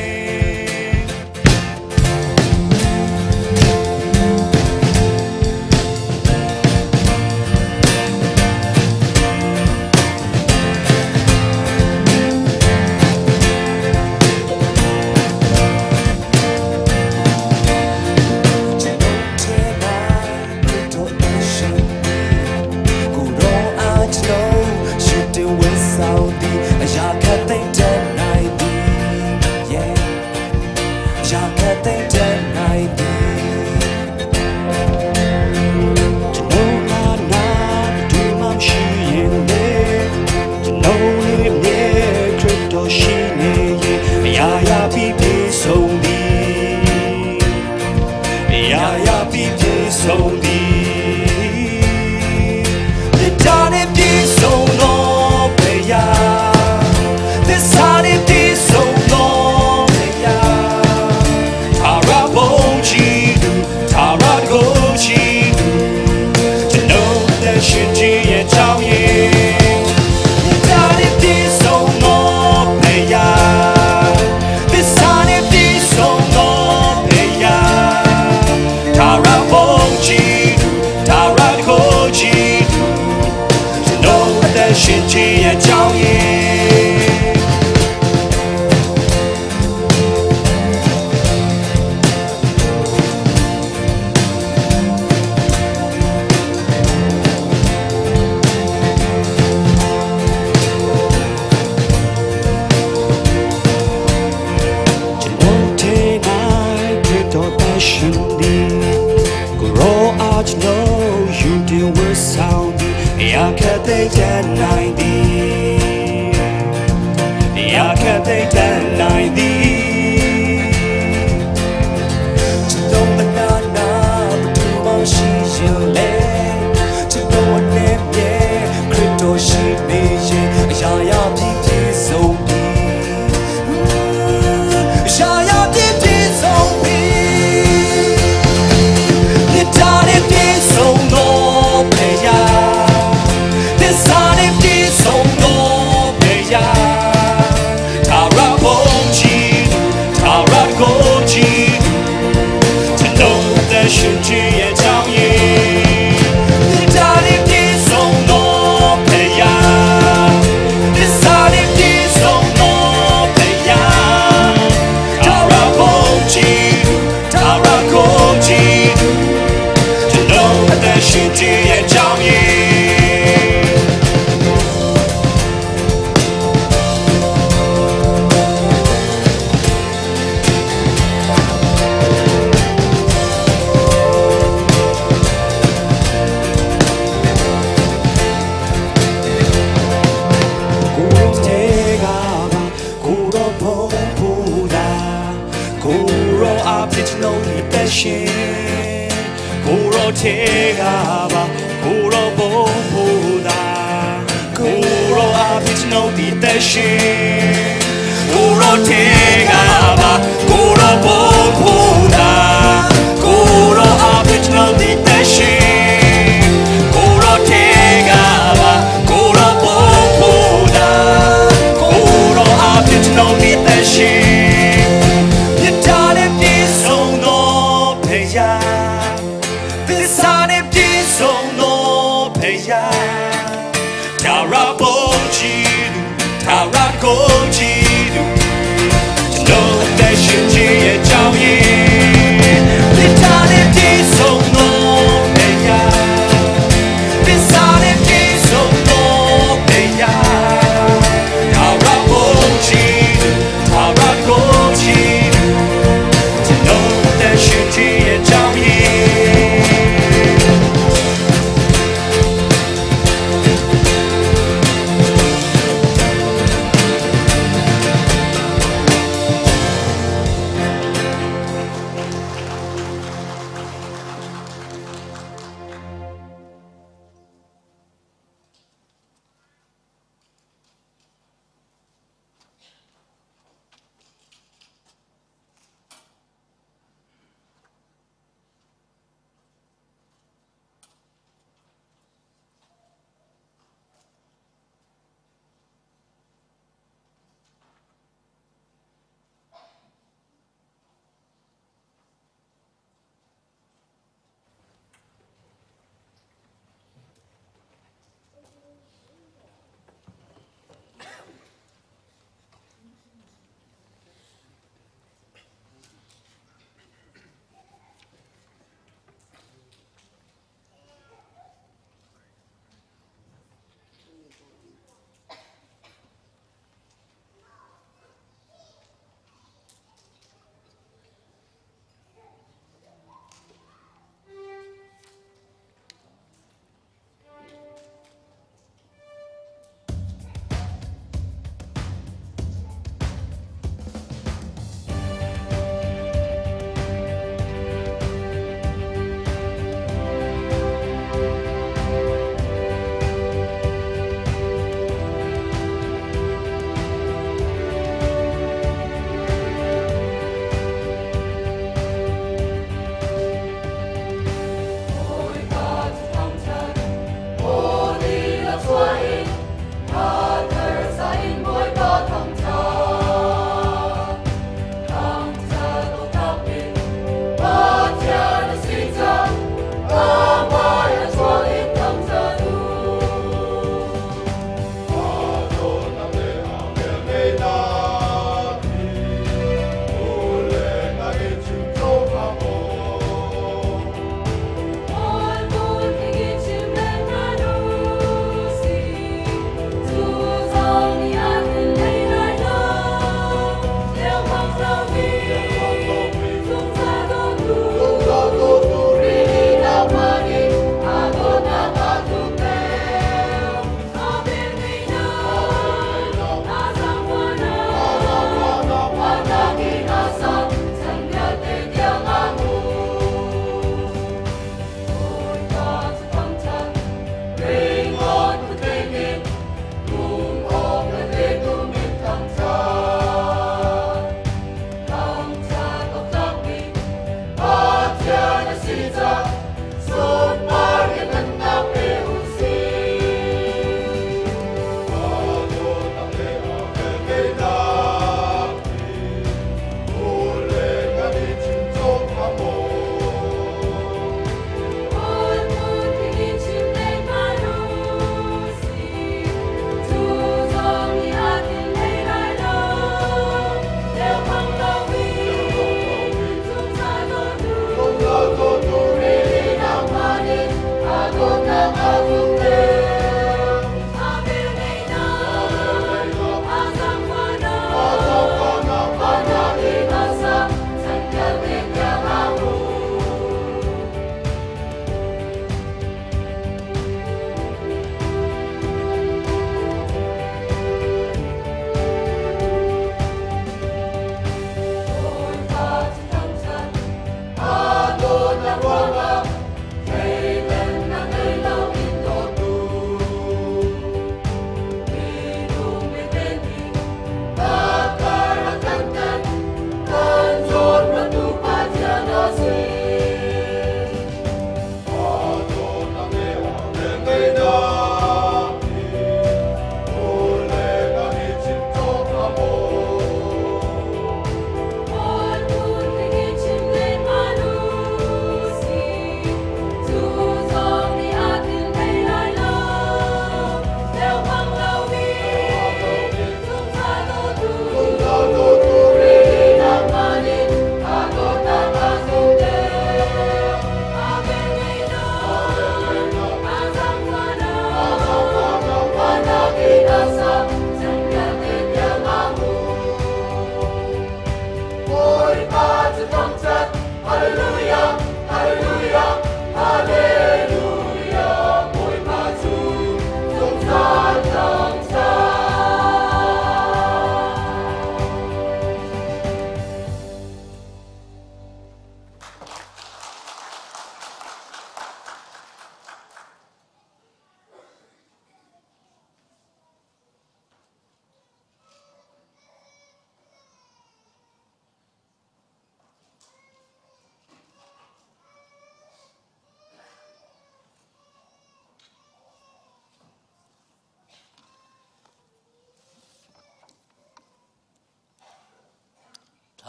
ก天涯吧，古老不不大，古老阿比诺的的心，古老天涯吧，古老不不大，古老阿比诺的的心，古老天涯吧，古老不不大，古老阿比诺的的心。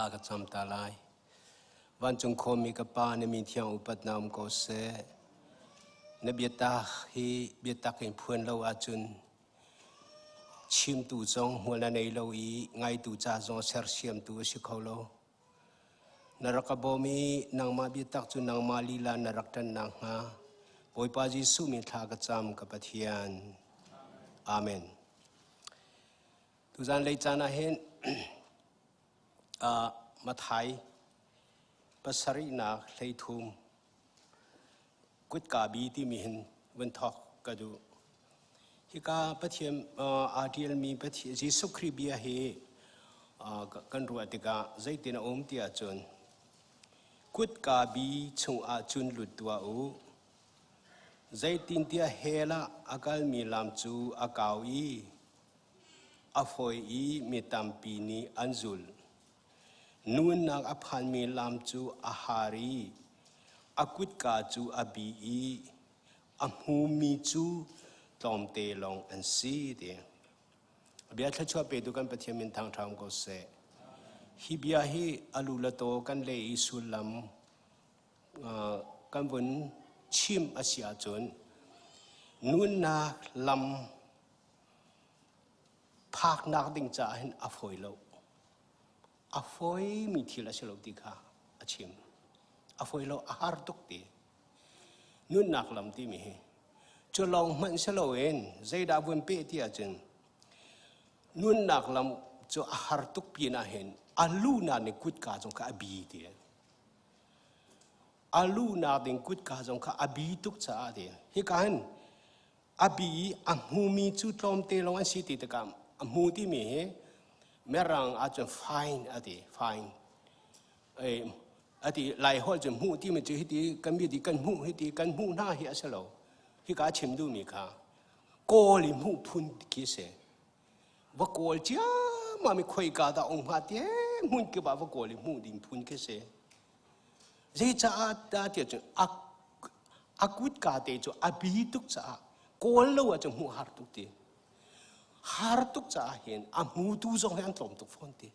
ากระจำตาลายวันจงคมมีกระป้าในมีเที่ยวอุปัตนามก็เสนเบียตาฮีเบียตาเห็นพวนเราอาจุนชิมตูจงหัวละในเราอีไงตูจ่าจงเสร์เชียมตูสิเขาเรานรักบ่มีนางมาเบียตักจุนนางมาลีลานรักตันนางฮาปอยปาจิสุมีทากระจำกับปะเทียนอาเมนทุกท่านเลยจานาเห็นมาไทยภาษารินาเลยทุมกุดกาบีที่มีเห็นวันทอกกระดูฮิกาปะเทียมอาร์ดีเอลมีปะเทียจิสุครีเบียเฮกันรัวติกาใจตินาอมเตียจนกุดกาบีชงอาจุนหลุดตัวอูใจตินเตียเฮละอากาลมีลามจูอากาวีอฟอยอีมีตัมปีนีอันจุลนูนนักอภันมีลามจูอาหารีอากุดกาจูอาบีอีอาหูมีจูตอมเตลองอันซีเดียเบียทัชวาเปดูกันปะเทียมินทางทางก็เสฮิเบียฮีอาลูละโตกันเลยอิสุลัมกันวนชิมอาเซียจนนูนนักลำภาคนักดิ่งจ่าเห็นอฟอยโลอฟอยมีทีละเชลติกาอาชิมอฟอยโลอาหารตุกตีนุ่นนักลำที่มีจะลองมันเชลเวนใจดาบุญเปที่อาจารย์นุ่นนักลำจะอาหารตุกปีน่าเห็นอาลูนาในกุดกาจงกาอบีเดียอาลูนาในกุดกาจงกาอบีตุกจ่าเดียฮิกันอบีอัมหูมีจุดลมเตลงอันสิติตะกามอัมหูที่มีเมื่อรังอาจจะไฟน์อดีไฟน์อดีหลายหัวจะหูที่มันจะฮิติกันมีดีกันหูฮิติกันหูหน้าเหี้ยเสลาฮิกาชิมดูมีค่ะโกลิหูพุนกิเสว่าโกลจ้ามาไม่ค่อยกาตาองค์พระเตี้ยมุนก็บอกว่าโกลิหูดิมพุนกิเสเจจ้าตาเตี้ยจนอากุดกาเตจอบีตุกจ้าโกลเลวจะหูฮาร์ตุกตีฮาร์ตุกจ้าเห็นอามูตูจงให้อันตรมตุกฟอนตี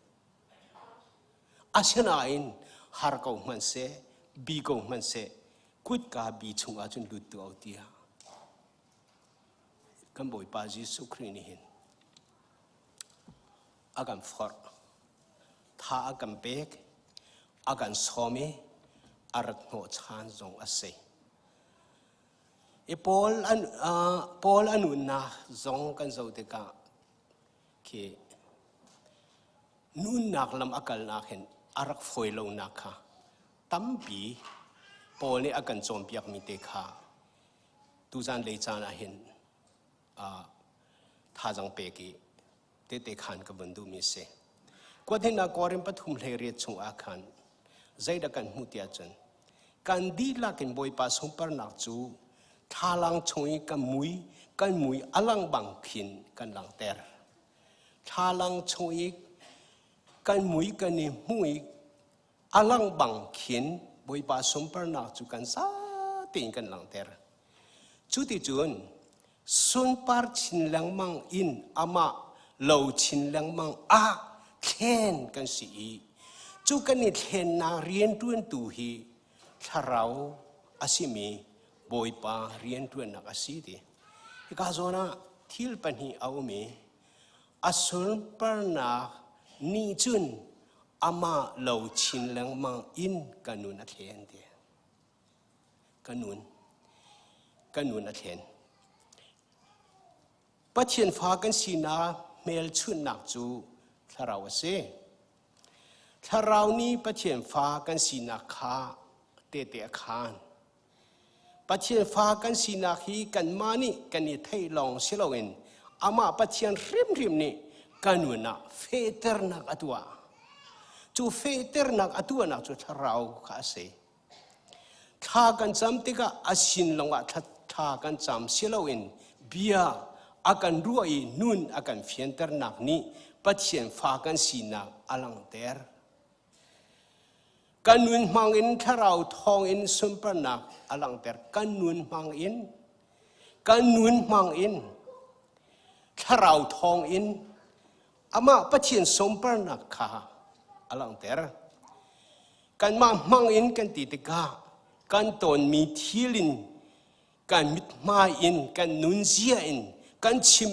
อาเชนาอินฮาร์กงมันเสบีกงมันเสกุดกาบีชงอาจุนลุดตัวเอาตีฮะกันบ่อยปาจิสุครีนี่เห็นอาการฟอร์ท่าอาการเบกอาการสอมีอารักโนชานจงอาศัยปอลอันุนนะจงกันเจ้าเด็กที่นุนนักลำอากาศนักเห็นอารักฝอยลงนักค่ะตั้มปีปอลนี่อาการจอมเปียกมีเด็กค่ะตุจันเลยจานะเห็นท่าจังเปกีเด็กขันกับบันดูมีเสกว่าที่นักกอริมปฐุมเลเรียชงอาคันใจดักันมุติอาจารย์การดีลักเห็นบ่อยปัสสาวะนักจูทาลังชงกันมุยอลังบังขินกันหลังเตอร์ทาลังชงกันมุยอลังบังขินบ่อยปัสสาวะนักจูกันซาติงกันหลังเตอร์จุดที่จุนส่วนปาร์ชินแรงมังอินอามาเหลาชินแรงมังเทนกันสิจูกันนี่เทนนาเรียนต้วนตูฮีถ้าเราอาศิมีบอยปาเรียนต้วนนักอาศิดีฮิกาโซนาทิลปันฮีเอามีอาส่วนปาร์นานี่จุนอามาเหลาชินแรงมังอินกันนุนอาเทนเดียกันนุนอาเทนปัจเจียนฟ้ากันสีนาเมลชุนนักจูถ้าเราเสถ้าเรานี้ปัจเจียนฟ้ากันสีนาคาเตะคานปัจเจียนฟ้ากันสีนาฮีกันมานี่กันนี่ไทยลองเชลวินอามาปัจเจียนริมนี่กันวนะเฟเตอร์นักอตัวจูเฟเตอร์นักอตัวนักจูถ้าเราข้าเสถ้ากันจำติกะอาศินลงว่าถ้ากันจำเชลวินเบียakan ruai nun akan fienter nak ni patien fakan sina alang ter kanun mangin tharau thong in sumper nak alang ter kanun mangin tharau thong in ama patien sumper nak kha ลังเตอร์กันมามังอินกันติดกากันตนมีทีลินกันมิดมาอินกันนุนเซียอินกันชิ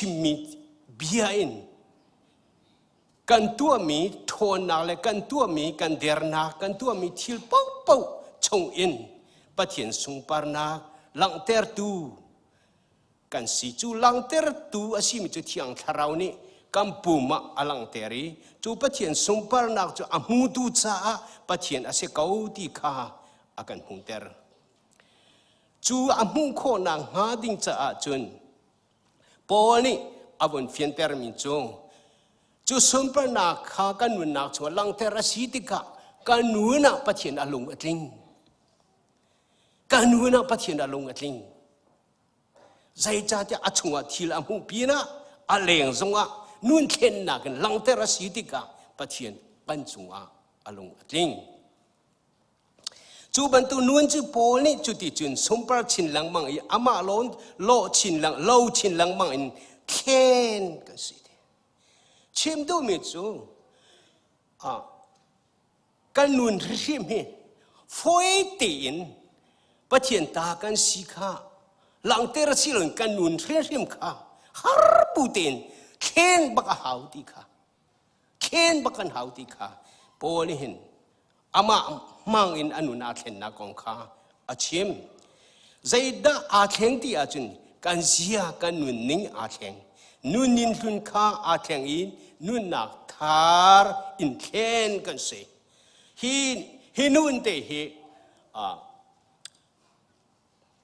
มมีเบียอินกันตัวมีโทนนาเลกันตัวมีกันเดรนากันตัวมีทิลเป้าเป้าชงอินปะเทียนสุงปาร์นาลังเตอร์ตูกันสิจูลังเตอร์ตูอาศิมิจูที่อังทาราวนี้กัมปูมาอลังเตอรีจูปะเทียนสุงปาร์นาจูอามูดูจ้าปะเทียนอาเซกาวดีข้าอากันหุงเตอร์จูอามูโคนางหาดิ่งจ้าจุนปอนี่อาวันเฟียนเตอร์มิจงจูสมปนาข้ากันนุนนักชัวลังเทระสีติกะกันนุนนักปะเทียนอารมณ์อัดลิงกันนุนนักปะเทียนอารมณ์อัดลิงใจจ่าจะอัจฉริยะที่ละมุปีนะอเลงจงอ่ะนุนเข็นนักลังเทระสีติกะปะเทียนกันจงอ่ะอารมณ์อัดลิงจูบันตุนุนจูโพนี่จุดที่จุนสมปราชินลังมังอีอามาล้นโลชินลังโลชินลังมังอินเข็นกันสิชิมดูมิจูกันนุนริมheฟอยตีนปะเทียนตากันสีข้าหลังเตระสิลนกันนุนริมข้าฮาร์ปูตินเข็นบักหาวตีข้าเข็นบักกันหาวตีข้าโพนี่เห็นอามามังอินอนุนาเข็นนักองข้าอาชิมใจด้าอาเข็งที่อาจุนกันเสียกันนุนนิ่งอาเข็งนุนนินทุนข้าอาเข็งอินนุนนักทาร์อินเข็นกันเสฮีนุนเตฮี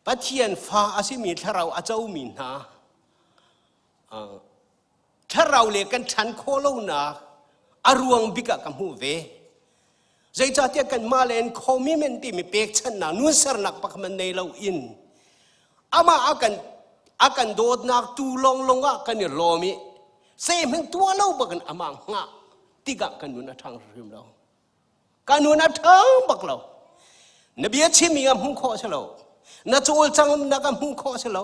ปะเทียนฟ้าอาศิมีถ้าเราอาเจ้ามีนาถ้าเราเรียกกันฉันโคโลนาอารวงบิกะกัมหูเวใจจ่าเทียกันมาเลนคอมมิเมนต์มีเปกฉันนานุนสรนักปักมันในเราอินอามาอากันโดดนักตูลงอากันเนี่ยโลมิเซมันตัวเราบักันอามังงะติกะกันนุนทางริมเรากันนุนทางบักเรานบีชิมีกับหุ่งข้อเฉลานาจูลจังนักกับหุ่งข้อเฉลา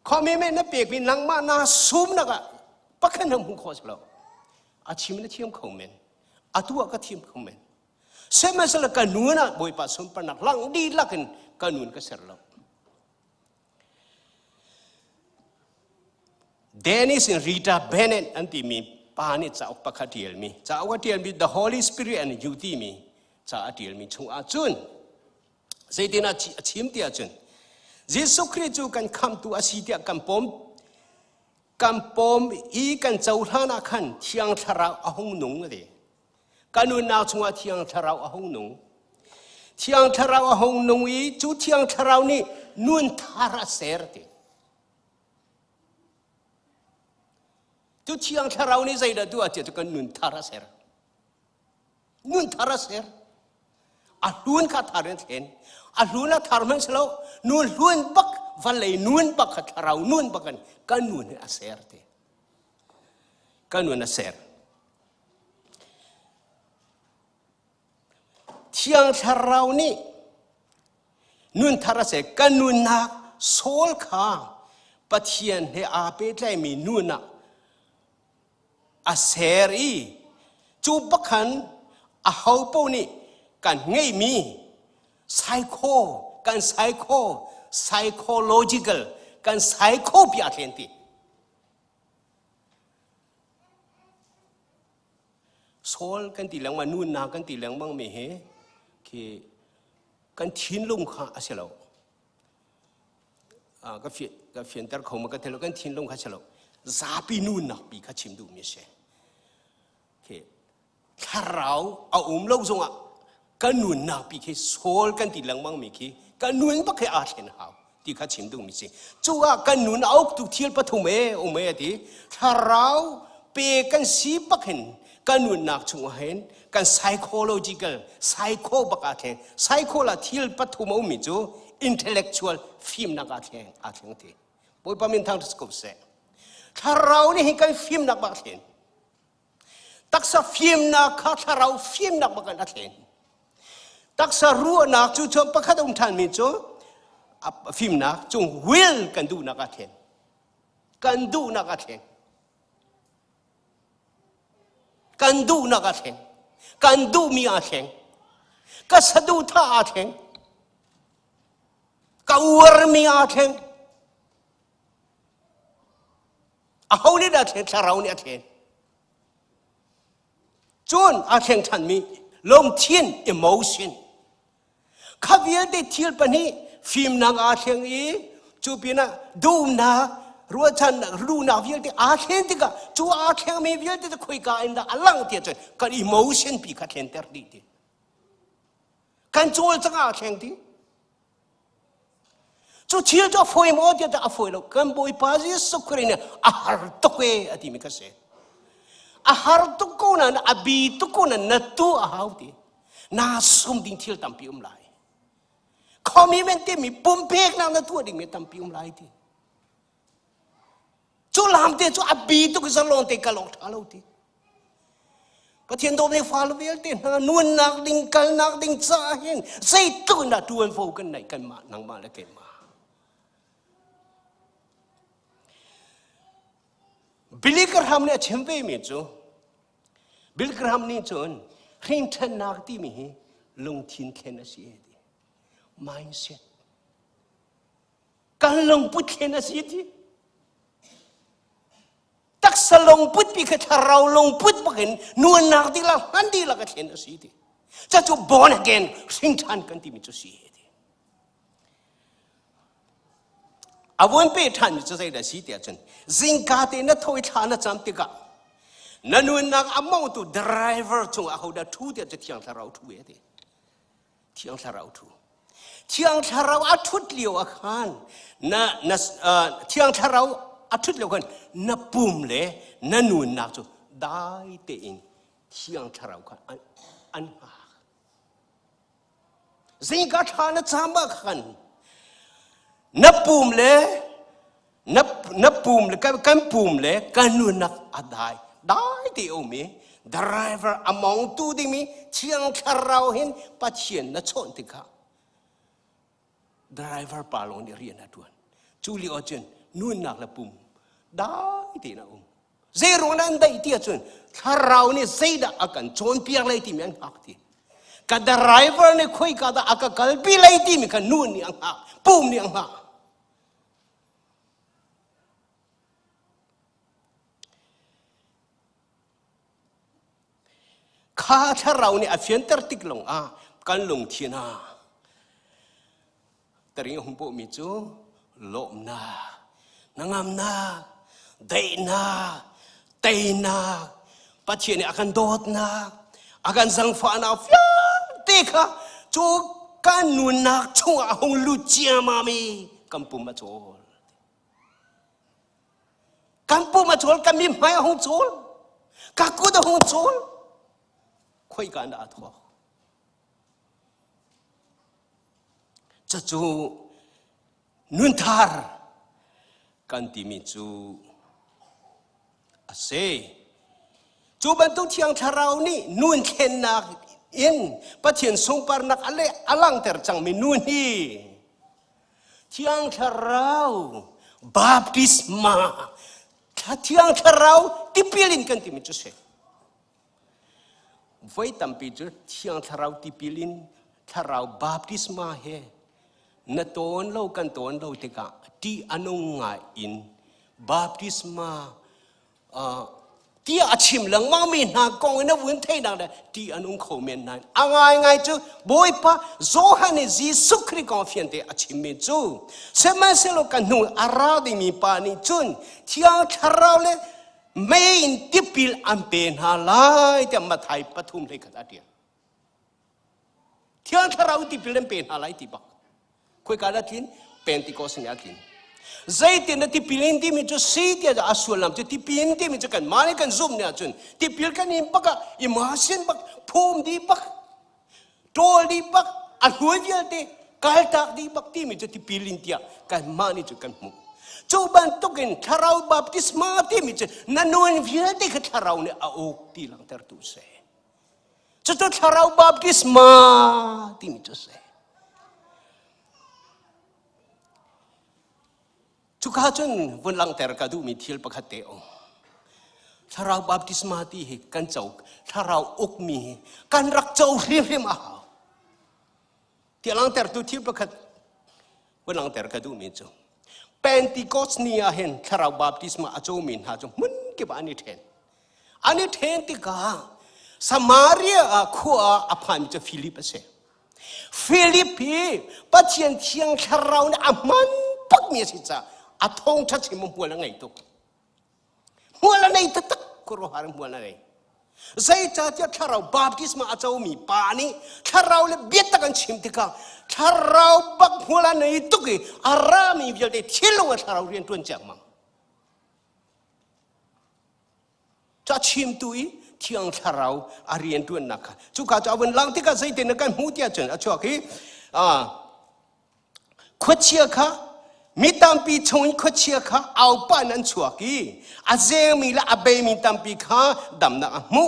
คอมมิเมนต์นับเปกมีนังมานาซูมนักปักกันหุ่งข้อเฉลาอาชิมนักเทียมคอมเมนต์อาตัวก็เทียมคอมเมนต์เสมาสละกันนุนนะบอยปัสสมปนักลังดีลักกันนุนก็เสร็จแล้วDennis and Rita Bennett อันที่มีปานิจ่าอุปการีมีจ่าอุปการีมี The Holy Spirit and Youth มีจ่าอดีตมีชงอาจุนเจตินาชิมที่อาจุนเยซูคริสต์กันคำตัวอาศิเดียกันปมอีกันเจ้าท่านาขันเที่ยงทาราอาหงนุงเลยกันนุนนาชงอาเที่ยงทาราอาหงนุงเที่ยงทาราอาหงนุงอีจูเที่ยงทารานี่นุนทาราเสรติทุกอย่างที่เราเนี่ยใจได้ดูอาจจะกันนุนทาราเสรนุนทาราเสรอาลุนข้าทารันเห็นอาลุนทารันเสลานุนลุนบักวันเลยนุนบักข้าทารานุนบักกันนุนอาเสรเตกันนุนอาเสรที่อย่างที่เรานี่นุนทาราเสรกันนุนนักโซลข้าปะเทียนให้อาเปใจมีนุนนักอาเสรีจูบักขันอาเฮาปูนี่กันง่ายมีไซโคกันไซโคโลจิคอลกันไซโคพิอาเทนติโซลกันตีหลังมานู่นนากันตีหลังบ้างไม่เห็นคือกันทิ้งลงข้าเสลาก็เฟียนแต่เขามากันเทลกันทิ้งลงข้าเสลาซาปีนู่นนะปีข้าชิมดูไม่ใช่ถ้าเราเอาเล่าจงอ่ะกันนุนนักปีแค่โซลกันตีหลังบ้างมีแค่กันนุนบักแค่อาเห็นหาวที่ข้าชิมดูมีสิจูว่ากันนุนเอาทุกเที่ยวปฐมเอที่ถ้าเราเปกันสีบักเห็นกันนุนนักจงเห็นกัน psychological psycho บักอาเห็น psycho ละเที่ยวปฐมมีจู intellectual film นักอาเห็นที่บอยปามินทางสกุลเสถ้าเรานี่เห็นกันฟิล์มนักบักเห็นตักษะฟิล์มนักข้าถ้าเราฟิล์มนักบักกันเห็นตักษะรู้นักจู่โจมประคัตองค์ท่านมีจู่ฟิล์มนักจงวิลกันดูนักเห็นกันดูนักเห็น กันดูนักอาเทงกันดูมีอาเทงก็สะดุท่าอาเทงก็อวดมีอาเทงเอาเนี่ยอาเทงชาเราเนี่ยอาเทงจนอาเทงท่านมีลมเทียน emotion ข้าเวียได้เที่ยวปนี้ฟิล์มนางอาเทงอีจูปีน่ะดูนักรู้ฉันรู้นักเวียได้อาเทงที่ก็จูอาเทงมีเวียได้จะคุยกันได้อลังเทียจนก็ emotion ปีข้าเทนเตอร์ดีดีกันจูจะอาเทงที่จูเที่ยวจะฝอยหมดจะอาฝอยแล้วกันบอยพาซิสุขเรเนี่ยอาหารตุกเออดีมิกเสอาหารตุกคนนั้นอาบีตุกคนนั้นนัดตัวอาหาวที่น่าสมดิ่งเที่ยวตั้มพิมไลคอมมิเมนต์มีปุ่มเพกนั่งนัดตัวดิ่งมีตั้มพิมไลที่จูลามเตจูอาบีตุกสลอนเตกะลอกทาลูที่ประเทศโดมในฟาลเวลเตนนวลนักดิ่งกันนักดิ่งจ้าเห็นใส่ตัวนัดตัวโฟกันไหนกันมานังมาและเกมาบิลกรามเนี่ยเชื่อมไปมิจูบิลกรามนี่จนริงทันนักที่มีลงทิ้งแค่นั้นสิเดี mindset การลงพุทธแค่นั้นสิเดีตักสลงพุทธปีกถ้าเราลงพุทธบักเห็นนวลนักที่ละหันดีละก็แค่นั้นสิเดีจะจู born again ริงทันกันที่มิจูสิอาวันเป็นท่านจะใช้ได้สิเดียจนจิงกาเตนทอยท่านจำติกะนั่นนู่นนักอามองตัว driver จงอาเขาได้ทูเดียจะเที่ยงทาราทูเอเดีเที่ยงทาราทูเที่ยงทาราอัทุดเลียวอาคารน่ะเที่ยงทาราอัทุดเลียวกันน่ะปุ่มเลยนั่นนู่นนักจูได้เตอินเที่ยงทารากันอันหาจิงกาท่านจำบ้ากันนับปุ่มเลยนับปุ่มเลยกันปุ่มเลยกันนู่นนักได้ที่โอมีดรายเวอร์อมองตูดิมีเชียงชาเราเห็นปัจเจียนนัชนติค่ะดรายเวอร์ปาลงนี่เรียนนัดวนจูลีอจันนู่นนักละปุ่มได้ที่นะเจรุนันได้ที่จนชาเราเนี่ยเจดาอากันจนเพียงไรที่มีอันหักที่กันดรายเวอร์เนี่ยคุยกันอากันกัลปีไรที่มีกันนู่นนี่อันหักปุ่มนี่อันหักข้าถ้าเราเนี่ยเฟียนเตอร์ติกลงกันลงเทียนาแต่ยังหุ่นโปมิจูโลมนานางามนาเดนาเตนาปัจเจเนี่ยอาการโดดนาอาการสังฟานาเฟียเตค่ะจูกันนุนักช่วงหงลุจียมามีกัมพูมาโจลกัมพูมาโจลกัมมีไม่หงโจลกักกูจะหงโจลคุยกันได้ทั่วจะจูนุนทาร์กันที่มีจูเสจูบรรทุกเที่ยงชาเรานี่นุนเข็นนักอินประเทศสงปารนักอะไรอลังเตอร์จังมีนุนนี่เที่ยงชาเราบาปติสมาเที่ยงชาเราที่เปลี่ยนกันที่มีจูเสไว้ตั้มปีจุดเที่ยงทาราวติปิลินทาราวบาปติสมาเฮนตอนเรากันตอนเราเตกะที่อนุงาอินบาปติสมาที่อาชิมหลังมามีนากองนะวุ่นเทนังเดที่อนุงเขาเมนนั้นไงจูบอยปะโซฮันจีสุคริกองเฟียนเตอาชิมเมจูเสมาเซโลกันนูอาราดิมีปานิจุนเที่ยงทาราวเลไม่อินทิพิลอันเป็นหาลายแต่มาไทยปฐุมเลยกันเดียที่อันทราวิทิพิลอันเป็นหาลายที่บักคุยกันได้ทินเป็นที่โกสินาทินใจที่นั่นทิพิลที่มีจุดสีที่จะอาศัยลำจุดทิพิลที่มีจุดกันมาเนี่ยกันซุ่มเนี่ยจุนทิพิลกันอิมบักอิมาเซนบักภูมิดีบักโตดีบักอันหัวเดียวที่กาลตักดีบักที่มีจุดทิพิลที่กันมาเนี่ยจุดกันมุจูบันตุกินทาราวบาปติสมาที่มิจนันวนวิลที่ทาราวเนี่ยอาอกที่หลังเตอร์ตุเสจุดทาราวบาปติสมาที่มิจเสจุกาจนวันหลังเตอร์กาดูมิทิลปะคัตเตอท ถ้าเราบัพติศมาที่กันเจ้าถ้าเราอกมีกันรักเจ้าเรียมมาที่หลังแต่ตัวที่ประคัดวันหลังแต่กระดูมีเจ้าเป็นติโกสเนียเห็นถ้าเราบัพติศมาเจ้ามีหาเจ้ามันเก็บอันนี้เทนติกาสมาเรียขัวอภัยจะฟิลิปเซ่ฟิลิปปีปัจเจียนเทียงถ้าเราเนี่ยมันปักมีสิจ้าอาทงชัดสิมันหัวละไงตุกหัวละไงตักกรัวหาหัวละไงใจจ้าที่ถ้าเราบัพติศมาเจ้ามีปานี้ถ้าเราเลยเบียดตะกันชิมติกาถ้าเราบักหัวละไงตุกอารามีเวลาที่เราถ้าเราเรียนตัวจังมั้งจะชิมตุยเที่ยงถ้าเราเรียนตัวนักจุกาจะเอาวันหลังที่ก็ใจเต็นกันหูเตียจนช่วงที่ขวดเชียค่ะมีตามปีชงขวดเชียค่ะเอาป้านั้นช่วงที่อาเจมีละอาเบมีตามปีค่ะดำนักมู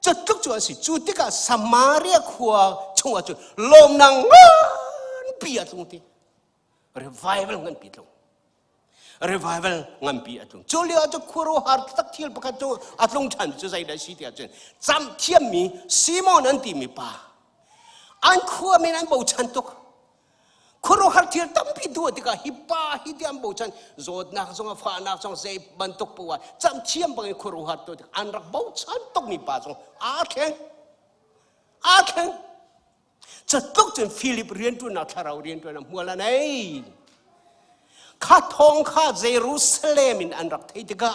จุดทุกจุดสิจุดที่ก็สมาเรียขัวชงจุดลมนังปีอะตรงที่revival เงินปีตรงrevival งานปีatong joli ajo khuro har tak thil pakhat to atong than chu zai da si ti achen cham thiam mi simon an ti mi pa an khua men an bo chan tok khuro har thil tam pi du ti ka hi pa hi ti an bo chan zot nak zonga fa nak zong zai ban tok puwa cham thiam bang khuro har to an rak bo chan tok mi pa zong a khen cha tok chen philip rian tu na tharau rian tu na muala neiข้าทองข้าเยรูซาเล็มอันรักที่ติกา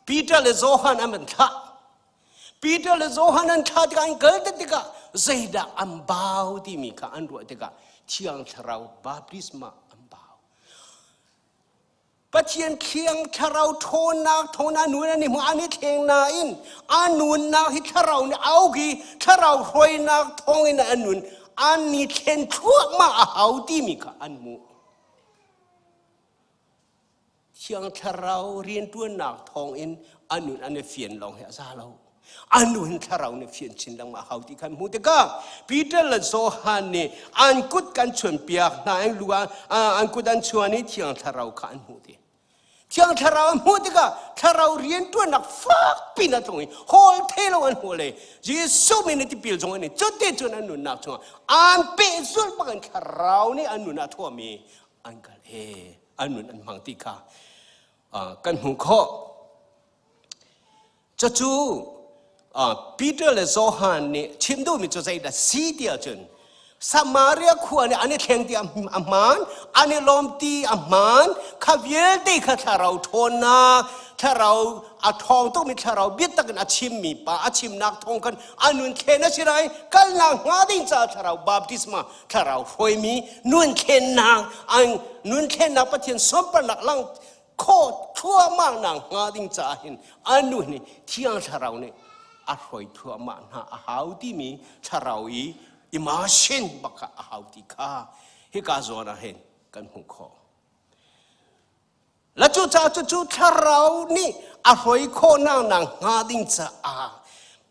ปีเตอร์และโจฮันอันเป็นท่าปีเตอร์และโจฮันอันท่าติกาอันเกิดติกาเจดาอันบ่าวที่มีข้าอันรู้ติกาเที่ยงเราบาปติสมาอันบ่าวปัจเจียนเคียงเราโทนาหนุนนี่มันอันนี้เทียงนาอินอันนุนนาที่เราเนี่ยเอากี่ถ้าเรารวยนาทองอินอันนุนอันนี้เทียนชั่วมาเอาที่มีข้าอันมูเชียงทาเราเรียนตัวหนักทองอินอันนู้นอันนี้เฟียนลองเหรอซาเราอันนู้นทาเราเนี่ยเฟียนชินดังมาเขาที่ขันมูตกาปีเตอร์และโซฮันนี่อันกุดกันชวนเปียกนายลูกอันกุดอันชวนนี่เชียงทาเราขันมูติเชียงทาเรามูตกาทาเราเรียนตัวหนักฟักปีนั่นตรงนี้โฮลเทลอันโฮเลยยิสุมินที่ปีลจงอันนี้จุดเด่นจนอันนู้นหนักจงอันเปซุลบังทาเรานี่อันนู้นทั่วมีอันกันอันนู้นอันมังติกากันหุงข้อจะจูปีเตอร์และโจฮันเนี่ยชิมดูมีจะใจแต่สีเดียวจนสมาเรียขวเนี่ยอันนี้เทียงที่อามันอันนี้ลมตีอามันข้าเวลตีข้าถ้าเราทนนะถ้าเราอาทองต้องมีถ้าเราเบียดตะกันอาชิมมีป่าอาชิมนักทองกันอันนู้นเคนนะสิไรกันหลังงาดิ้งจ้าถ้าเราบาปติสมาถ้าเราหอยมีนู้นเคนนางอันนู้นเคนนางปะเทียนสมปนักลังโคตรทั่วมากนางงาดิ้งจ่าเห็นอันนู้นนี่เที่ยงถ้าเราเนี่ยอร่อยทั่วมากนะอาหารที่มีถ้าเราอิมาเช่นบักอาหารที่ข้าให้กาโซนะเห็นกันหุงข้อแล้วจู่ถ้าเรานี่อร่อยโคนางงาดิ้งจ่า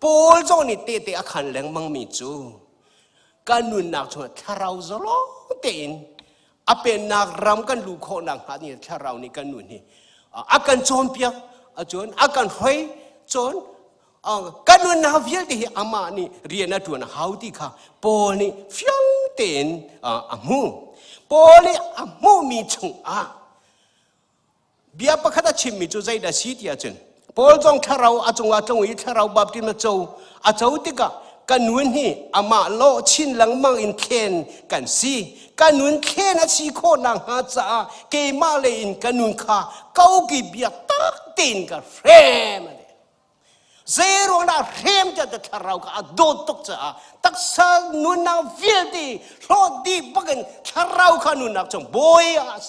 ปูลจงนี่เตะอาคารแรงมังมีจูกันนุ่นนักชนถ้าเราจะร้องเต้นอาเป็นนักรำกันลูกโคนางหานี่ถ้าเรานี่กันนุ่นนี่อาการโจมเปียกจนอาการหอยจนกันนุ่นนาเวียที่อามานี่เรียนนัดวนหาวที่ข้าโปนี่ฟิงเต้นอามูโปนี่อามูมีชงเบียประคัตชิมมีจูใจได้สีที่อาจารย์โปลจงถ้าเราอาจงวิถ้าเราบัพติศมาเจ้าที่กะกันนุ่นนี่อามาโลชินหลังมังอินเคนกันซีกันนุ่นเคนอาชีโคนางหาจ้าเกมาเลยอินกันนุ่นข้าเก้ากีเบียตักตีนกับเฟรมเซโรนาเฟรมจะถ้าเราก็โดดตกจ้าตักสังนุ่นนาวิลดีโรดีบักันถ้าเราขานุ่นนักจงบอยอาเ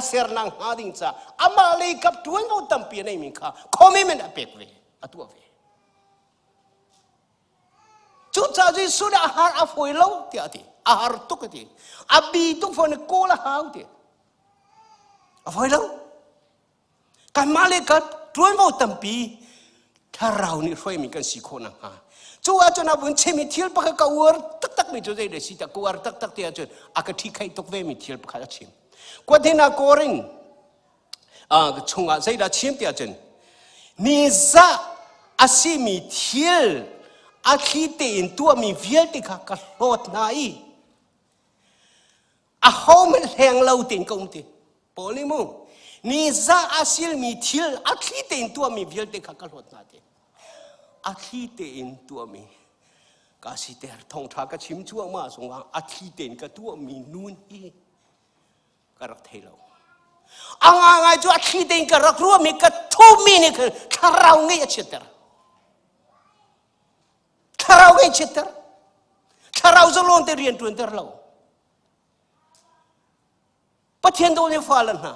ซอร์นางหาดิ้งจ้าอามาเลยกับตัวเราตั้มปีในมิข้าคอมเมนต์อเปกเวตัวเวจุดจ้าจีสุดอาหารอาฟอยเล่าเดียดีอาหารตุกเดียอาบีตุกฟันโกละหาวเดียอาฟอยเล่าการมาเลยกับตัวเราตั้มปีถ้าเรานี่ช่วยมีกันสิคนนะฮะจู่อาจารย์บุญเชมิทิลปะกะวอร์ตักมีจุดใจเดสิตะกวอร์ตักเดียจนอากาศที่ใครตกเวมิทิลปะกะชิมกว่าที่นักโกริน chung a zai da chim tia chen ni za asimi thiel a khi te in tua mi viel ti kha ka lot nai a hom heng lo tin kom ti polimu ni za asil mi thiel a khi te in tua mi viel ti kha ka lot na ti a khi te in tua mi ka si ter thong tha ka chim chuang ma song a khi te in ka tua mi nun hi ka rak thei lo angai chu a khi te in ka rak ru mi ka thu mi ni ka rau ngai a cheter karau ngai cheter karau zalon te rian tuan ter lo pathian do ne falan na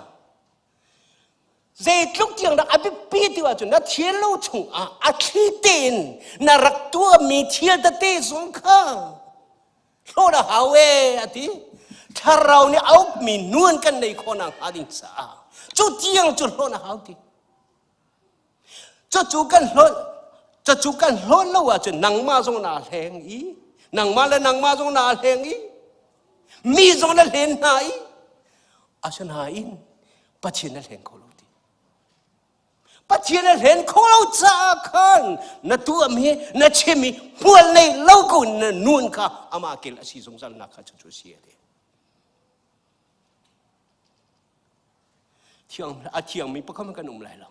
zai tluk tiang da abi pi ti wa chu na thien lo chung a khi ten na rak tua mi thiel ta te song kha lo da hawe ati karau ni au mi nuan kan nei khonang ading sa chu tiang chu lo na hau ti chu kan loจะจุกันล้นแล้วว่าจะนังมาทรงนาแหงอีนังมาและนังมาทรงนาแหงอีมีทรงนั่นเห็นไหนอาชนาอินปัจเจนั่นเห็นเขาลูดีปัจเจนั่นเห็นเขาลูจากขันนัดตัวมีนัดเชมีพวกในเล่ากุนนูนค่ะอามาเกลอาชีสงสารนักขัดจุดเสียเดียเที่ยงอาเที่ยงมีพวกเขามันกันนุ่มไหลเรา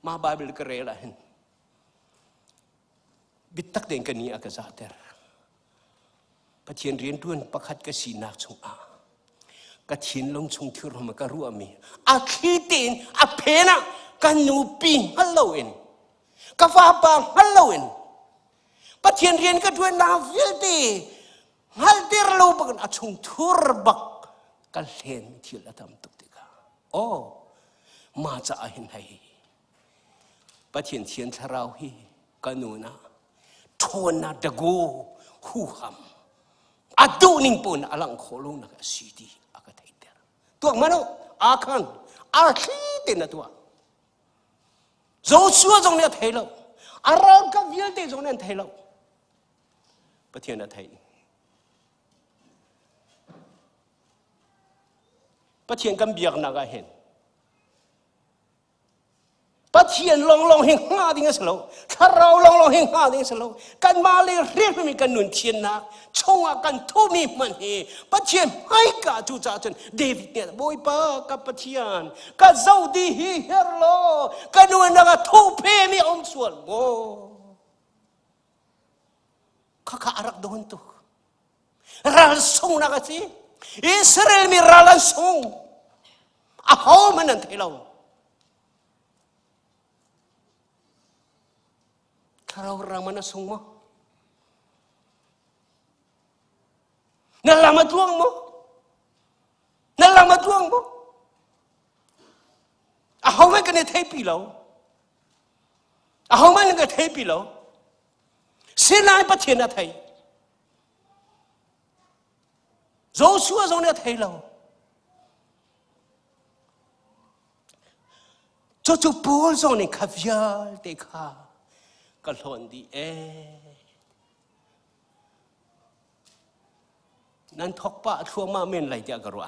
มาบาบิลกระเรละเห็นบิดตักเด่นกันนี้อากาศเตอร์ปะเทียนเรียนด้วนประคัดกระสีนักชงอากระเทียนลงชงที่เรามากระรัวมีอาคีเตนอาเพนะกันนูปีฮัลโลเอนกาฟ้าบางฮัลโลเอนปะเทียนเรียนกันด้วยนาฟิลตีฮัลเตอร์โลบักอาชงทุรบักกันเล่นที่ละทำตุกติกาโอ้มาจะเห็นไงปะเทียนเทียนทาราวฮีกันนูนะทวนนาดกูหูหำอดูนิ่งปนอลังโคลงนักสีดีอากาศไทยเดอร์ตัวมันอาคันอาคีเตนตัวโจชัวจงเนี่ยไทยเราอารังกับวิลเตจงเนี่ยไทยเราประเทศนั้นไทยประเทศกันเบียกนักเห็นปะเทียนลองเฮงห้าดิ้งสโลถ้าเราลองเฮงห้าดิ้งสโลกันมาเลยเรียกไม่มีกันหนุนเทียนนะชงอากันทุมีมันเฮปะเทียนไม่กาจูจ่าจนเดวิดเนี่ยบอยป้ากับปะเทียนกับเจ้าดีฮีเฮโลกันหนุนนักทุเพมีอมส่วนโมข้ารักโดนตุรัลซงนักสิอิสราเอลมีรัลซงอาหอมันนั่นเทเราเราorang mana semua nalama tuang mo ahau man kan thei pi lo ahau man kan thei pi lo sinai pathian na thei Joshua zong na thei lo cho Paul zong ni khavyal te khaกันหลอนดีนั่นทอกป้าทั่วมาเม่นไหลเดียกรัว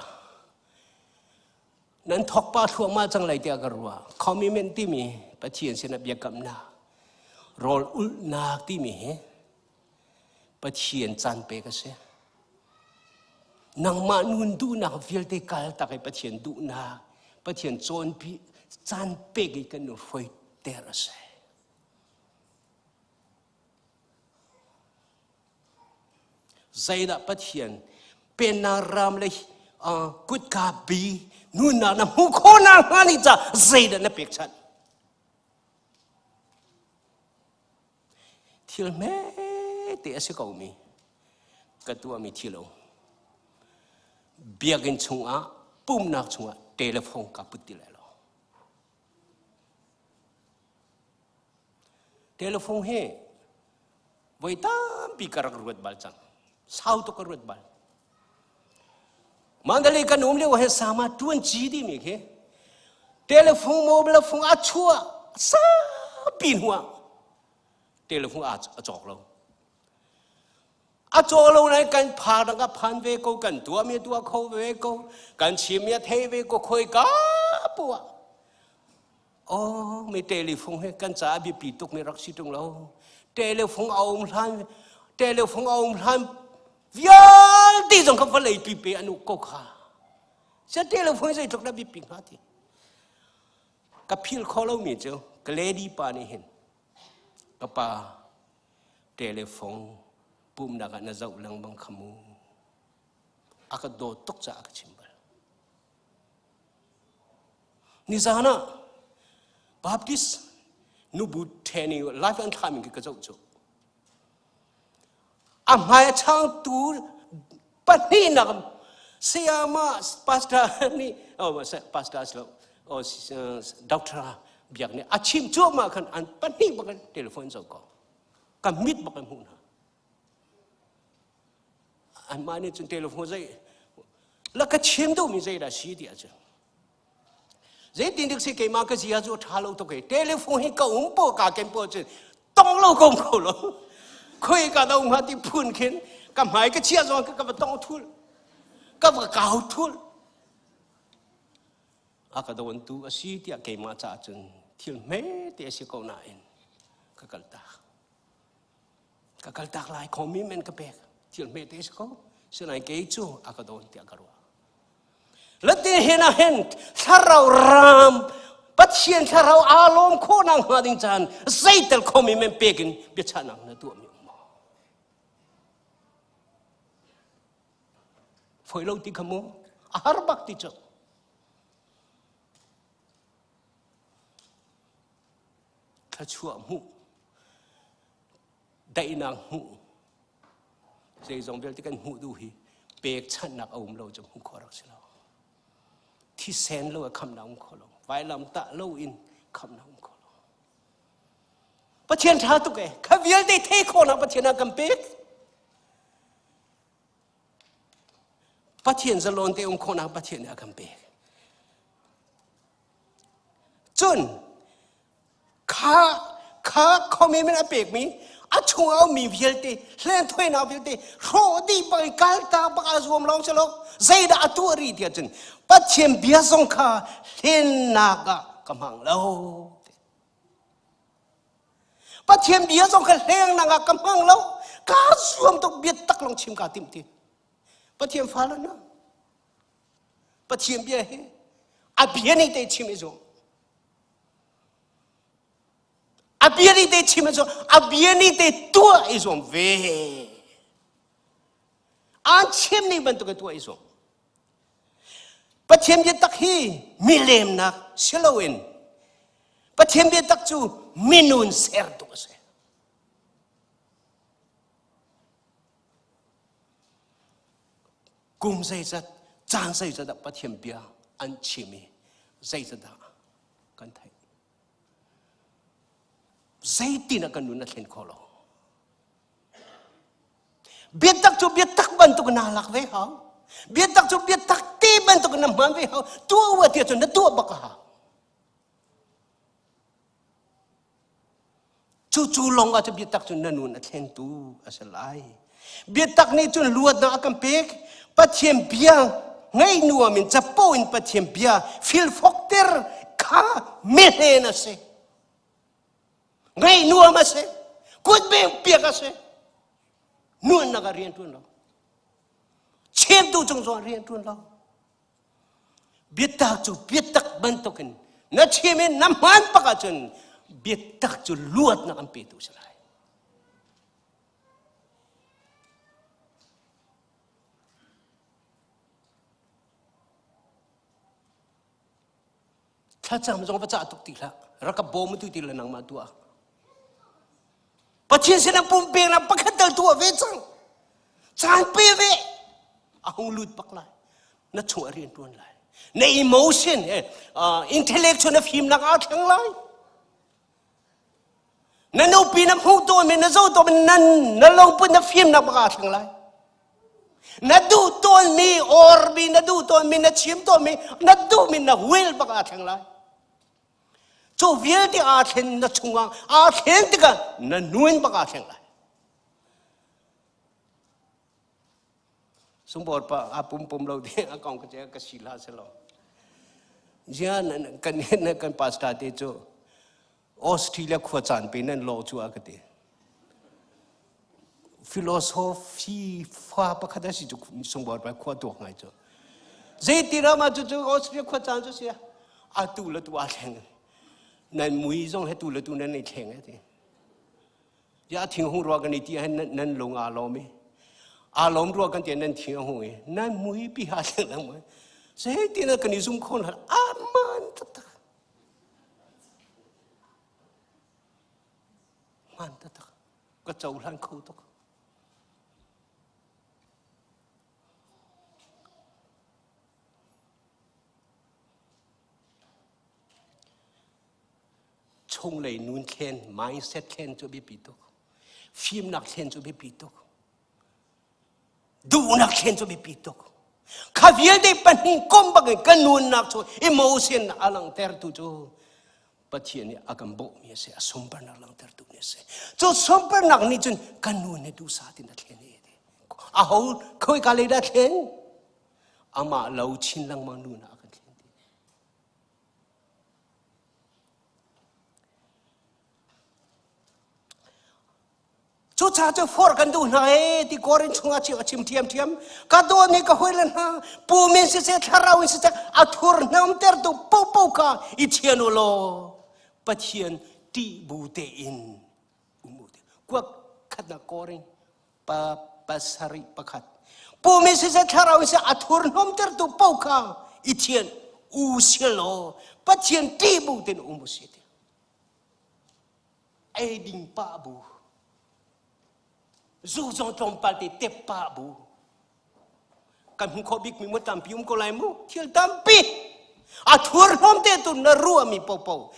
นั่นทอกป้าทั่วมาจังไหลเดียกรัวเขามีเม่นที่มีปะเทียนเสนาเบียกำนารอลอุลนาที่มีปะเทียนจันเปกเสนังมานุนดูนักวิลเตกัลตะไคปะเทียนดูนาปะเทียนโจนพีจันเปกกันนุฟอยเตระเสใจดับปะเทียนเป็นนารามเลยกุดกาบีนู่นน่ะมุขนาฮานิจ้าใจดับนับเปียกชันที่แม่เตะสิกามีกระตัวมีที่ลงเบียกินชงอ่ะปุ่มนักชงอ่ะเทเลโฟนกับปุตติเลยล่ะเทเลโฟนเฮไว้ตามปีกระกรวดบาลจังSao tu kerut bal. Mandali kan umle wahai sama tuan jidi mikhe. Telefon mobile phone achua sa pinhua. Telefon achok lo. Achok lo nai kan phadang ka phan ve ko kan tua mi tua khau ve ko kan chim ya thei ve ko khoi ka puwa. ô mấy telephone hay căn trả bị bị tục mấy rắc xí trong lâu telephone ông làm viết đi trong các vấn đề bị bị anh cô khá sẽ telephone sẽ thuộc đã bị ping hati cái phil call lâu mi chứ cái lady pa này hen cái pa telephone bùm naga na zau lang bang kamu aka do tok cha aka chimbal ni zana baptist nu bu theni life and timing ka zau chu amaya chang tu pani na siama pastor ni pastor slow doctor biak ni achim chu ma khan an pani ba telephone zau ko kamit ba kan huna anh mai này trên telephone dây là cái chiếm đâu mình dây là xí đi chứ dây tin được sự cái mà cái gì à cho thà lâu tôi cái telephone hi cầu ủng bộ cả cái bộ chứ tông lâu công khẩu lâu khơi cả đâu mà đi phun khiến cầm hai cái chia rồi cái vật tông thul cái vật cào thul à cái đầu anh tu xí đi cái mà trả chân thiên mấy thì sẽ câu này cái cật tạc lại commitment cái bèn thiên mấy thì sẽ câu sẽ này cái chú à cái đầu anh tiệt cái rồi lát tin hen sarau ram bắt xiên sarau alom khô năng hoa đình chan dây tel commitment begin biết chán năng nó tuột miệng phơi lâu tí kamu harbak tí chok kachua mu đại năng mu dây dòng về tí kan mu du hi beg chan nak aum lâu trong mu khorak sila thi sen lâu kham na um kholo vai lam ta lâu in kham na um kholo pathian tha tu ke khavial te the khona pathian na kampek pathian zalon te khona pathian na kampek chun kha commitment apek mi achung au mi vial te len thoi na vial te ro di bai kal ta ba azom long chalo zaida atu ri dia chun pathian bia song kha len na ga kamang lo pathian bia song kha len na ga kamang lo ka suam tok biat tak long chim ka tim ti pathian fa la na pathian bia he a bia ni te chim zo a bia ni te chim zo a bia ni te tua izom ve an chim ni ban to ka tua izom pathian bia tak hi milem nak siloin pathian bia tak chu minun ser to se kum zai zat chan zai zat pathian bia an chimi zai zat kan thai zai tin kan nun na thlen kholo bia tak ban to na lak ve ha bia tak ti ban to na man ve ha tu wa ti chu na tu ba ka chu long a chu bia tak chu na nun na thlen tu asalai bia tak ni chu luat na akam pek pathian bia ngay nuwa min chapo in pathian bia fil fokter kha me na se ngay nuwa ma se kut be pia ka se nuan na ka rian tun lo chem tu chung zo rian tun lo bia tak ban token na chemen na man pa ka chun bia tak chu luat na kan pe tu salaiถ้าจำจงพระเจ้าตุกติละรักกับโบมตุติละนังมาตัวปะเทียนเสนปุ่มเปียงนะปะขัดเตลตัวเวจังจานเปเวอาหงลุดปักไลนัดชงเรียนตัวไลในอิโมชันอินเทลเล็กชวนฟิล์มนักอาร์ตทั้งไลนั่นเอาปีน้ำหูตัวมันนั่นเจ้าตัวมันนั่นลงปุ่นนักฟิล์มนักอาร์ตทั้งไลนัดดูตัวมีออร์บีนัดดูตัวมีนัดชิมตัวมีนัดดูมีนักเวลปักอาร์ตทั้งไลจูเวียที่อาเทนนัดชงวางอาเทนที่กันนัดนุ่นปักอาเทนไลสมบูรณ์ปะอาปุ่มเราเดียอากองกระเจกระศิลาเสลอ Jan kan pas tadi tu Australia kuacan penan law tu agak filosofi fa pakada si tu sumber bai kuat tu ngai tu. Jadi tidak maju tu Australia kuacan tu sia. Atu le tu aleng. Nan mui zong he tu le tu nan ni cheng he. Ya ting hong ro kan ti nan long alom. Alom ro kan ti nan ting hong. Nan mui pi ha leng lang mo. Saya tidak kena zoom kon aman tetap, man tetap, kejauhan kau tu. Chong lei nun ken, mindset ken tu bepitok, film nak ken tu bepitok, du nak ken tu bepitok. Kaviel de paning kom bagai kanun nak tu emotion alang tertu tu patien ni agam bo mi se asumper nak alang tertu ni se tu sumper nak ni jun kanun ni du sa tin dat ni a ho khoi ka le da thlen ama lau chin lang mang nu na kan thlen chú cha cho phor kan du nai ti korin chunga chi achim thiam thiam ka do ni ka hoilan ha pu min se tharau se athur nam ter tu po ka I thian lo pathian ti bu te in umute kwa khat na korin pa pasari pakhat pu min se tharau se athur nam ter tu po ka I thian u lo pathian ti bu ten umusi ai ding pa bu dù dòng trong bà thì tép bà bù Cảm hùng khó biết mình muốn tạm bí có lại mù Thiel tạm bí À thua rõm tê tù nà rùa mi bầu bầu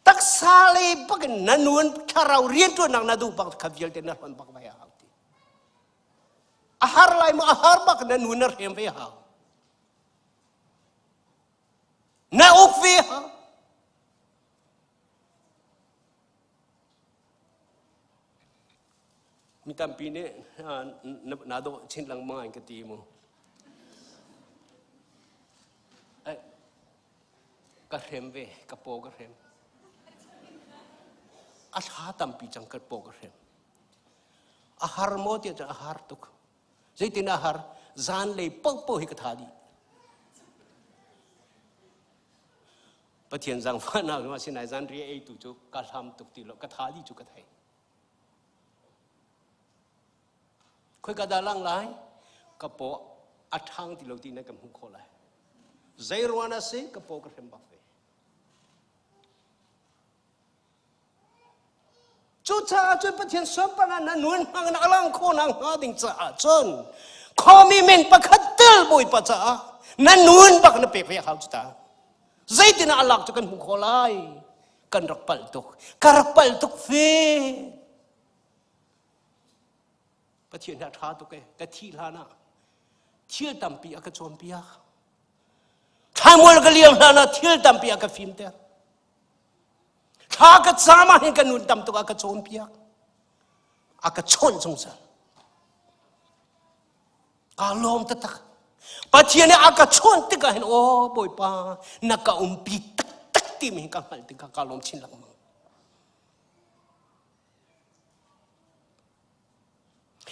Tắc xa lê bác nà nuôn Khá rào riêng tuần nàng nà đủ bác khá viếl tê nà hòn bác vay hào tê À hár lại mà à hár bác nà nuôn nà rèm vay hào Nà ốc vay hào Mitam pine nado chin lang mga ang kati mo. Ay, karem ve, kapo karem. At hatam pichang kapo karem. Ahar mo tiya ahar tuk. Zay tinahar, zan lay po hikathadi. Patiyan zang fana, masinay zan riya ay tu kalham tuk tilo, kathadi tu kathay. Khoi ka dalang lai kapo athang ti lo ti na kam hu kholai zairwana se kapo ka hem bakwe chu cha chu pathian som pana na nun hang na alang kho nang ha ding cha chon khomi men pakhat tel boi pa cha na nun bak na pe pe hau cha zaitina alak chu kan hu kholai kan rakpal tok fe Pathian hat ha tu ke ka thi lana thiel tampi aka chompia thamol ka liam lana thiel tampi aka fimter tha ka chama hin ka nun tam tu aka chompia aka chon chongsa ka lom ta tak Pathian aka chon ti ka hin o boy pa naka umpi tak ti mi ka hal ti ka lom chin lang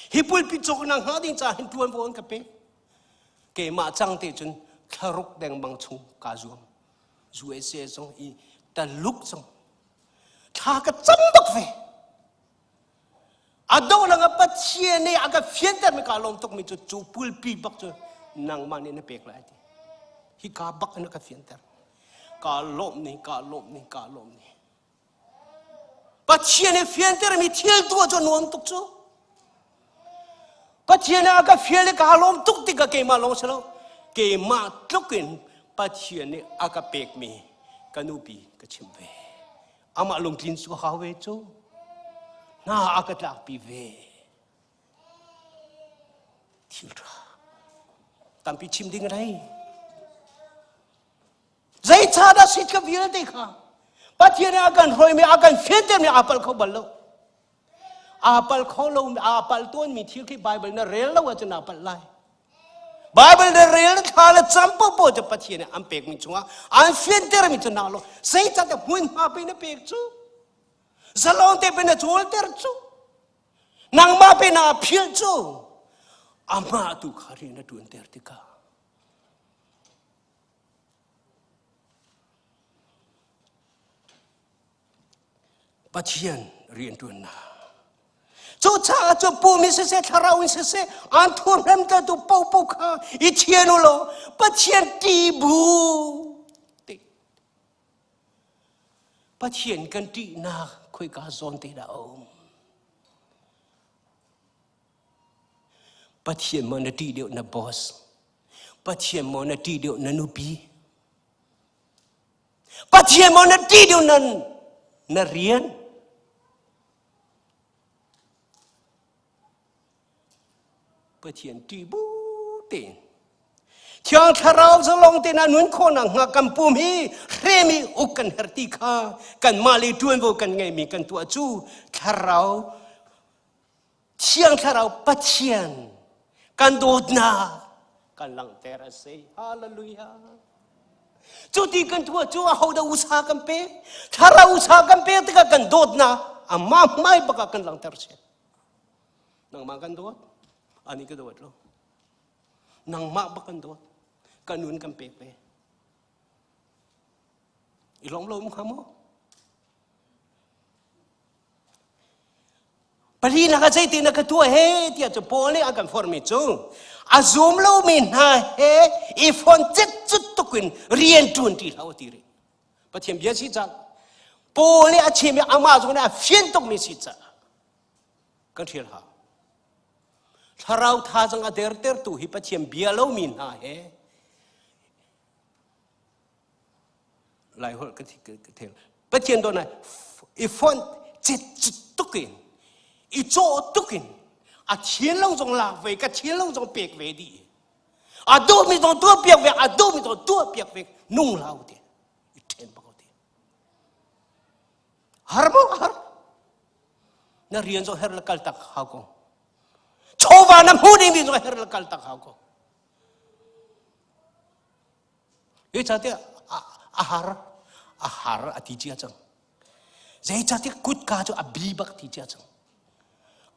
Hipul pichok nang hading cha hin tuan bon kape ke ma chang te chun tharuk deng bang chung ka zuam zue se song I ta luk song tha ka cham bak ve ado lang a pathian ne aga fienter me ka lom tok mi chu pul pi bak chu nang man ne pek lai hi ka bak na ka fienter ka lom ni pathian ne fienter mi thiel tu cho nuam tok chu Pathian aga fiel ka halom tuk ti ka ke ma long selo ke ma tlukin pathian aga pek mi kanupi ka chimbe ama long tin su hawe chu na aga tlak pi ve thilra tampi chim ding rai zai cha da sit ka vial de kha pathian aga roi me aga fiel me apal kho ballo apal kholo apal ton mi thil ki bible na rel lo cha na pal lai Bible the real thala champa po ja pathian am pek mi chunga an fian ter mi chuna lo sei cha ta hun ma pe na pek chu zalong te pe na chol ter chu nang ma pe na phil chu ama tu khari na tun ter tika pathian rian tun na chú cha chú bố mi sẽ thà rau sẽ an thua làm ta tu bầu bầu kha ít tiền lo bắt tiền đi bu bắt tiền cần đi na khơi cá giòn tê đạo bắt tiền mà nó đi điệu na boss bắt tiền mà nó đi điệu na nubi bắt tiền mà nó đi điệu na rianประเทียนตีบูเต็นเชียงทาราวจะลงเต็นนุ่นคนนังหากันปุ่มฮีเรมีอุกันเฮติคากันมาลีดวนโวกันไงมีกันตัวจูทาราวเชียงทาราวประเทียนกันโดดนากันลังเตระเซฮาเลลูยาจูตีกันตัวจูเอาดาอุตสากันเปทาราวอุตสากันเปติกันโดดนาอามาไม่บักกันลังเตระเซนังมากันโดดอันนี้ก็โดดลงนังมาบักกันโดดกันนุ่นกันเปะอีหลงลมขโมปรีนักใจตีนักตัวเฮที่จะโพลีอากันฟอร์มิจูอาซูมลมินฮะเฮอีฟอนเจ็ดจุดตุกินเรียนจุนที่เราตีรีปะเทียมเบียสิจังโพลีอาชีพอามาจุนอาฟินตุกมิสิจังกันเทียร์ฮะถ้าเราท่าจังอาเดอร์เตอร์ตูฮิปะเทียมเบียโลมินฮะเฮหลายคนก็ที่เกิดเทลปะเทียมตัวนั้นอีฟอนเจ็ดจุดตุกินอีโจตุกินอาเทียนลงจงลาเวกับเทียนลงจงเปียกเวดีอาดูมีตัวเปียกเวอาดูมีตัวเปียกเวนุ่งลาวเดียอีเทนปกติฮาร์โมฮาร์น่าเรียนจงเฮร์ลกัลตักฮากงโชวาน้ำหูนี่มีจงเฮร์ลกัลตักฮากงอีชาติอาหารอธิจิจังใจชาติกุดกาจูอบีบักติจิจัง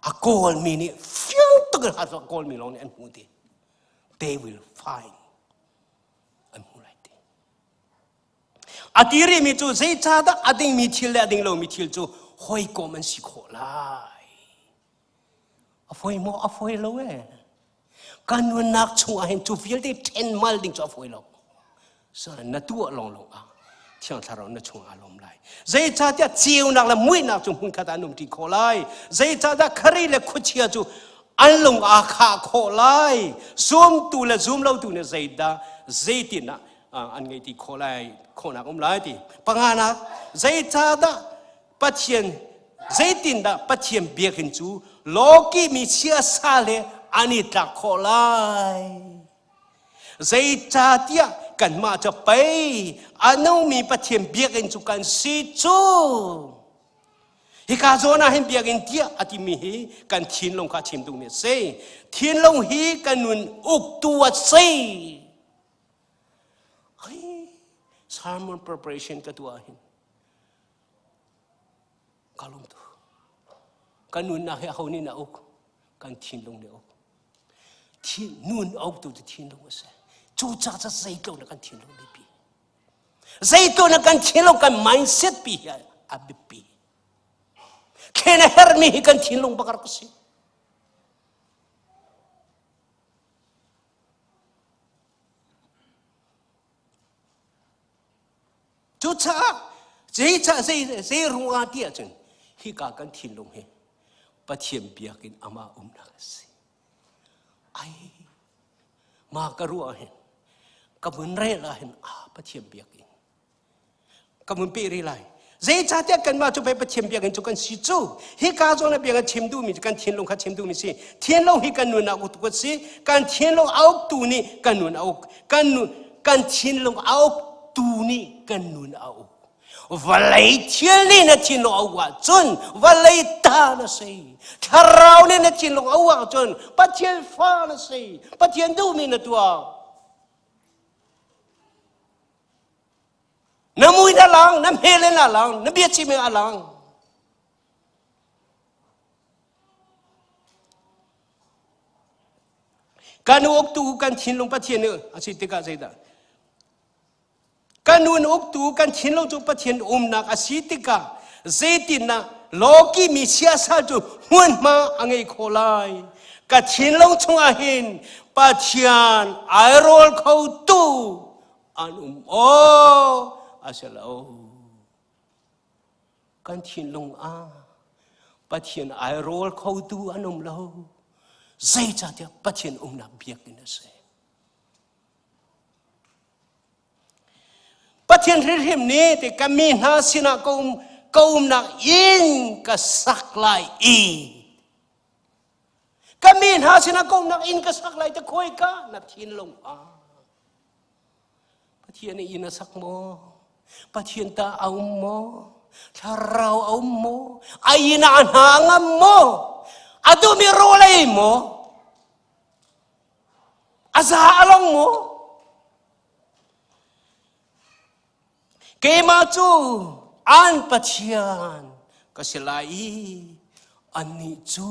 a call me ni fiang tugal has a call me long and muti they will find and mulai atiri mi chu sei cha da ading mi thil la ading lo mi thil chu hoi ko man si kho lai a foi mo a foi lo kan wan nak chu a hen chu fiel te 10 mal ding chu a foi lo sa na tu long long a thiang tharo na chung alom lai zai cha tia chiu nak la mui nak chu hun khata num ti kho lai zai cha da khari le khuchia chu an long a kha kho lai zoom tu la zoom lo tu ne zai da zai ti na an ngai ti kho lai kho na om lai ti pangana zai cha da pathian zai tin da pathian bia khin chu loki mi sia sa le ani ta kho lai zai cha tiaกันมาจะไปอันนู้มีปะเทียมเบียกันจุกันสิจูฮิกาโซน่าเห็นเบียกันเดียอธิมีฮีกันทิ้งลงข้าชิมตรงนี้เซ่ทิ้งลงฮีกันนุนอุกตัวเซ่เฮ้ย sermon preparation ก็ตัวเห็นกาลงตัวกันนุนน่ะให้เขานี่น่ะอุกกันทิ้งลงเนี่ยอุกทิ้งนุนอุกตัวจะทิ้งลงเซ่จูจ้าจะใส่ตัวนักการเทียนลงดิบีใส่ตัวนักการเทียนลงกัน mindset ปีฮะอับบีแค่นั้นเฮร์มีการเทียนลงบักรกุศิจูจ้าใส่รัวเดียจังฮิกาการเทียนลงเฮปะเทียมเบียกินอามานักสิไอมากรัวเห็นกับมันเร่ละเห็นปะเทียมเบียกินกับมันเปรีไรใจชาติกันมาจะไปปะเทียมเบียกินจุกันสิจูฮิกาจงนะเบียกันเทียมดูมีกันเทียนลงขัดเทียมดูมีสิเทียนลงฮิกันนุนเอาตุกสิกันเทียนลงเอาตูนี่กันนุนเอากันเทียนลงเอาตูนี่กันนุนเอา ว่าเลยเที่ยนี่นะที่เราว่าจนว่าเลยตานะสิถ้าเราเนี่ยนะที่เราว่าจนปะเทียนฟ้านะสิปะเทียนดูมีนะตัวน้ำมุยน่าลังน้ำเฮเลน่าลังน้ำเบียดชิมน่าลังการอุกตูกันทิ้งลงปะเทียนเนออาศัยติกาใจดาการอุกตูกันทิ้งลงจุปะเทียนนักอาศัยติกาใจตินนะโลกีมีเสียสาจุหุ่นมาอังไงโคลายกันทิ้งลงชงอาหินปะเทียนไอโรลเขาตูอันโออาศัยเรากันทิ้งลงปะเทียนไอโรลเขาตูอันเราใจจะเดียปะเทียนนักเบียกินเสปะเทียนเรื่องนี้แต่ก็มีนาสินะกูนักอินก็สักลายก็มีนาสินะกูนักอินก็สักลายแต่คุยกันนับทิ้งลงปะเทียนอินสักโมปะเทียนตาเอาโมถ้าเราเอาโมไอ้นานหางโมอาดูมีรู้อะไรโมอาซาอลองโมเกมาจูอันปะเทียนก็สลายอันนี้จู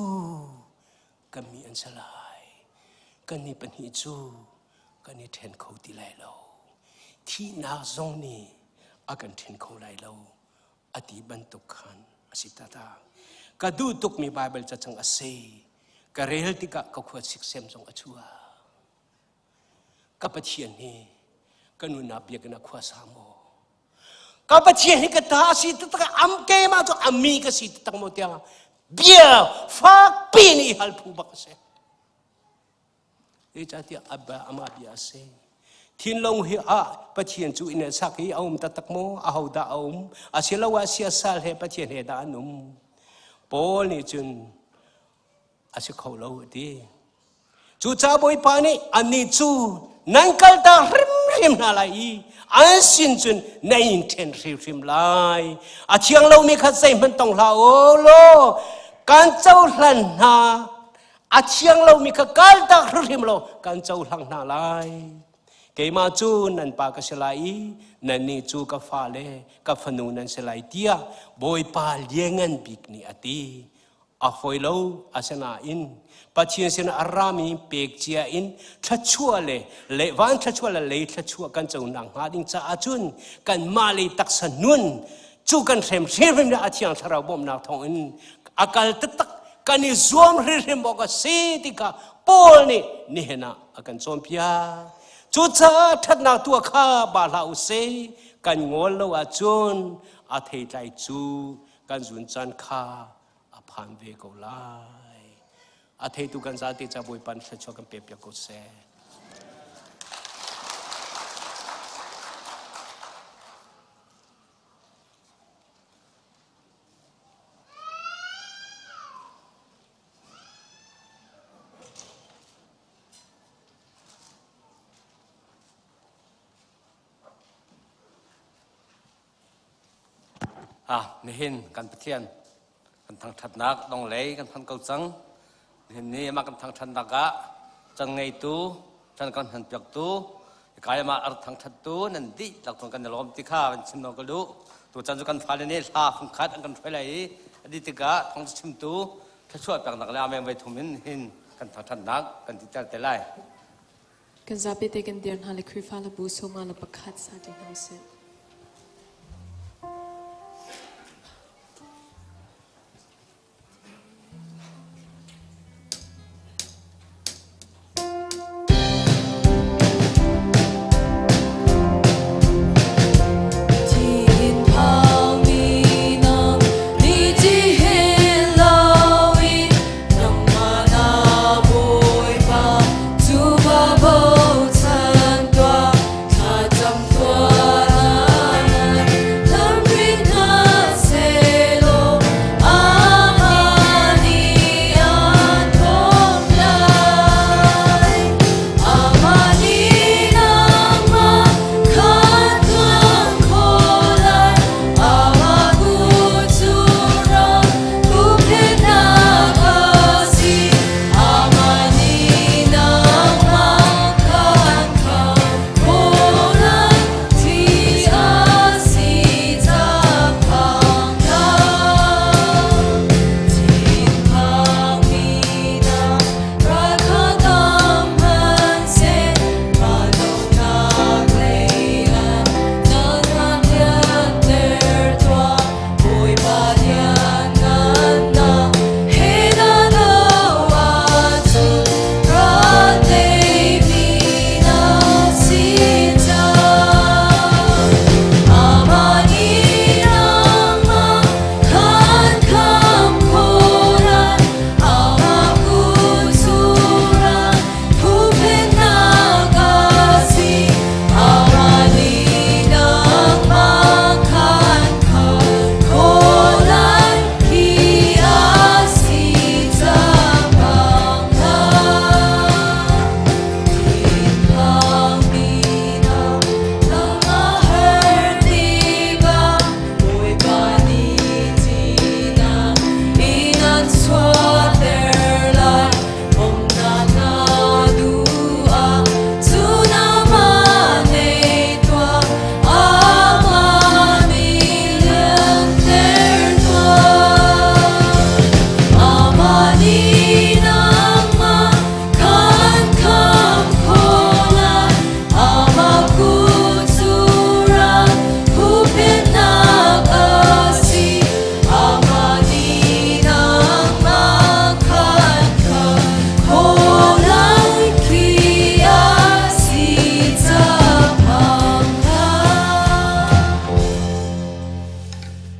ก็มีอันสลายก็นี่เป็นฮิจูก็นี่เทนเขาที่ไหลเราที่นาซงนี่อากันเทนเขาไหลเราอธิบันตุขันอสิตตาก็ดูตุกมีไบเบิลจะจังอาเซก็เรลติกะก็ควรสิกเซมจงอชัวก็ปะเทียนนี่ก็นุนับเยกันนักขวาสามโมก็ปะเทียนนี่ก็ตาสิตตะอัมเกมาจงอามีก็สิตตะโมเตียเบียฟ้าปีนี่ฮัลพูบักเซไอ้จัตติอับบาอามาบิอาเซทิ้งลงเฮียปะเทียนจูอินสักฮีเอาตะตักโมเอาดาเอาอาศิลาวาเสียสาลเฮปะเทียนเฮดานุมปอลนี่จุนอาศิเขาเล่าดีจูจ้าบอยปานี่อันนี้จูนังกัลตาริมนาลายอันสินจุนในอินเทนริมลายอาเชียงเรามีขัดใจมันต้องลาโอโลการเจ้าหลันนาอาเชียงเรามีขัดกัลตาริมโลการเจ้าหลังนาลายเกมาจูนันปากสลายนันนี่จูกับฟ้าเลกับฟนูนันสลายเตียบอยปาเลี้ยงันบิกนี่อติอาฟอยโลอาสนาอินปัจเจียนเสนอารามีเปกเจียอินทัชชัวเลวันทัชชัวเลยทัชชัวกันเจ้าหนังหาดิงจ้าอาจุนกันมาเลยตักสนุนจูกันเทมเรื่องนี้อาทิตย์ทาราบอมนาทองอินอากาศตักกันนิซอมเรื่องบอกว่าเสติกาปอลนี่เห็นนะอาการจอมพิยาจูจ้าทัดนาตัวข้าบาลาอุเซกันงอลอาจุนอาเทใจจูกันจุนจันข้าอาพันเวกลายอาเทตุกันซาติจะบวยปันสะชกันเปียกกุเซนี่เห็นกันปะเทียนกันทางทัดนักดองเลยกันพันเกาจังเห็นนี่มากันทางทัดนักะจังไงตูจันกันหันเปียกตูกายมาอัดทางทัดตูนั่นดิหลักตรงกันจะล้อมติข้าเป็นชิมนกกระดูตัวจันจุกันฟ้าเนี่ยลาfunคัดกันไฟไหลอดีติกะทองชิมตูถ้าช่วยแปลงหนักแล้วแมงใบทุ่มินเห็นกันทางทัดนักกันติดแต่ไล่กันจะไปเตกันเดียนฮาเลคริฟ้าละบูโซมาละประคัดซาดินาเซ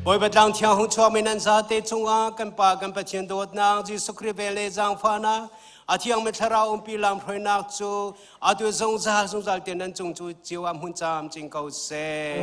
bồi bát lang thiang hung chua mình ăn sa tê chung a kan pa kan pa thiên đốt nang Jesus Christ về lệ giang pha na a thiang mình thara pi lam phơi nak chu a tu zong zal tiền nan chung chu chiu am hun cham ching câu se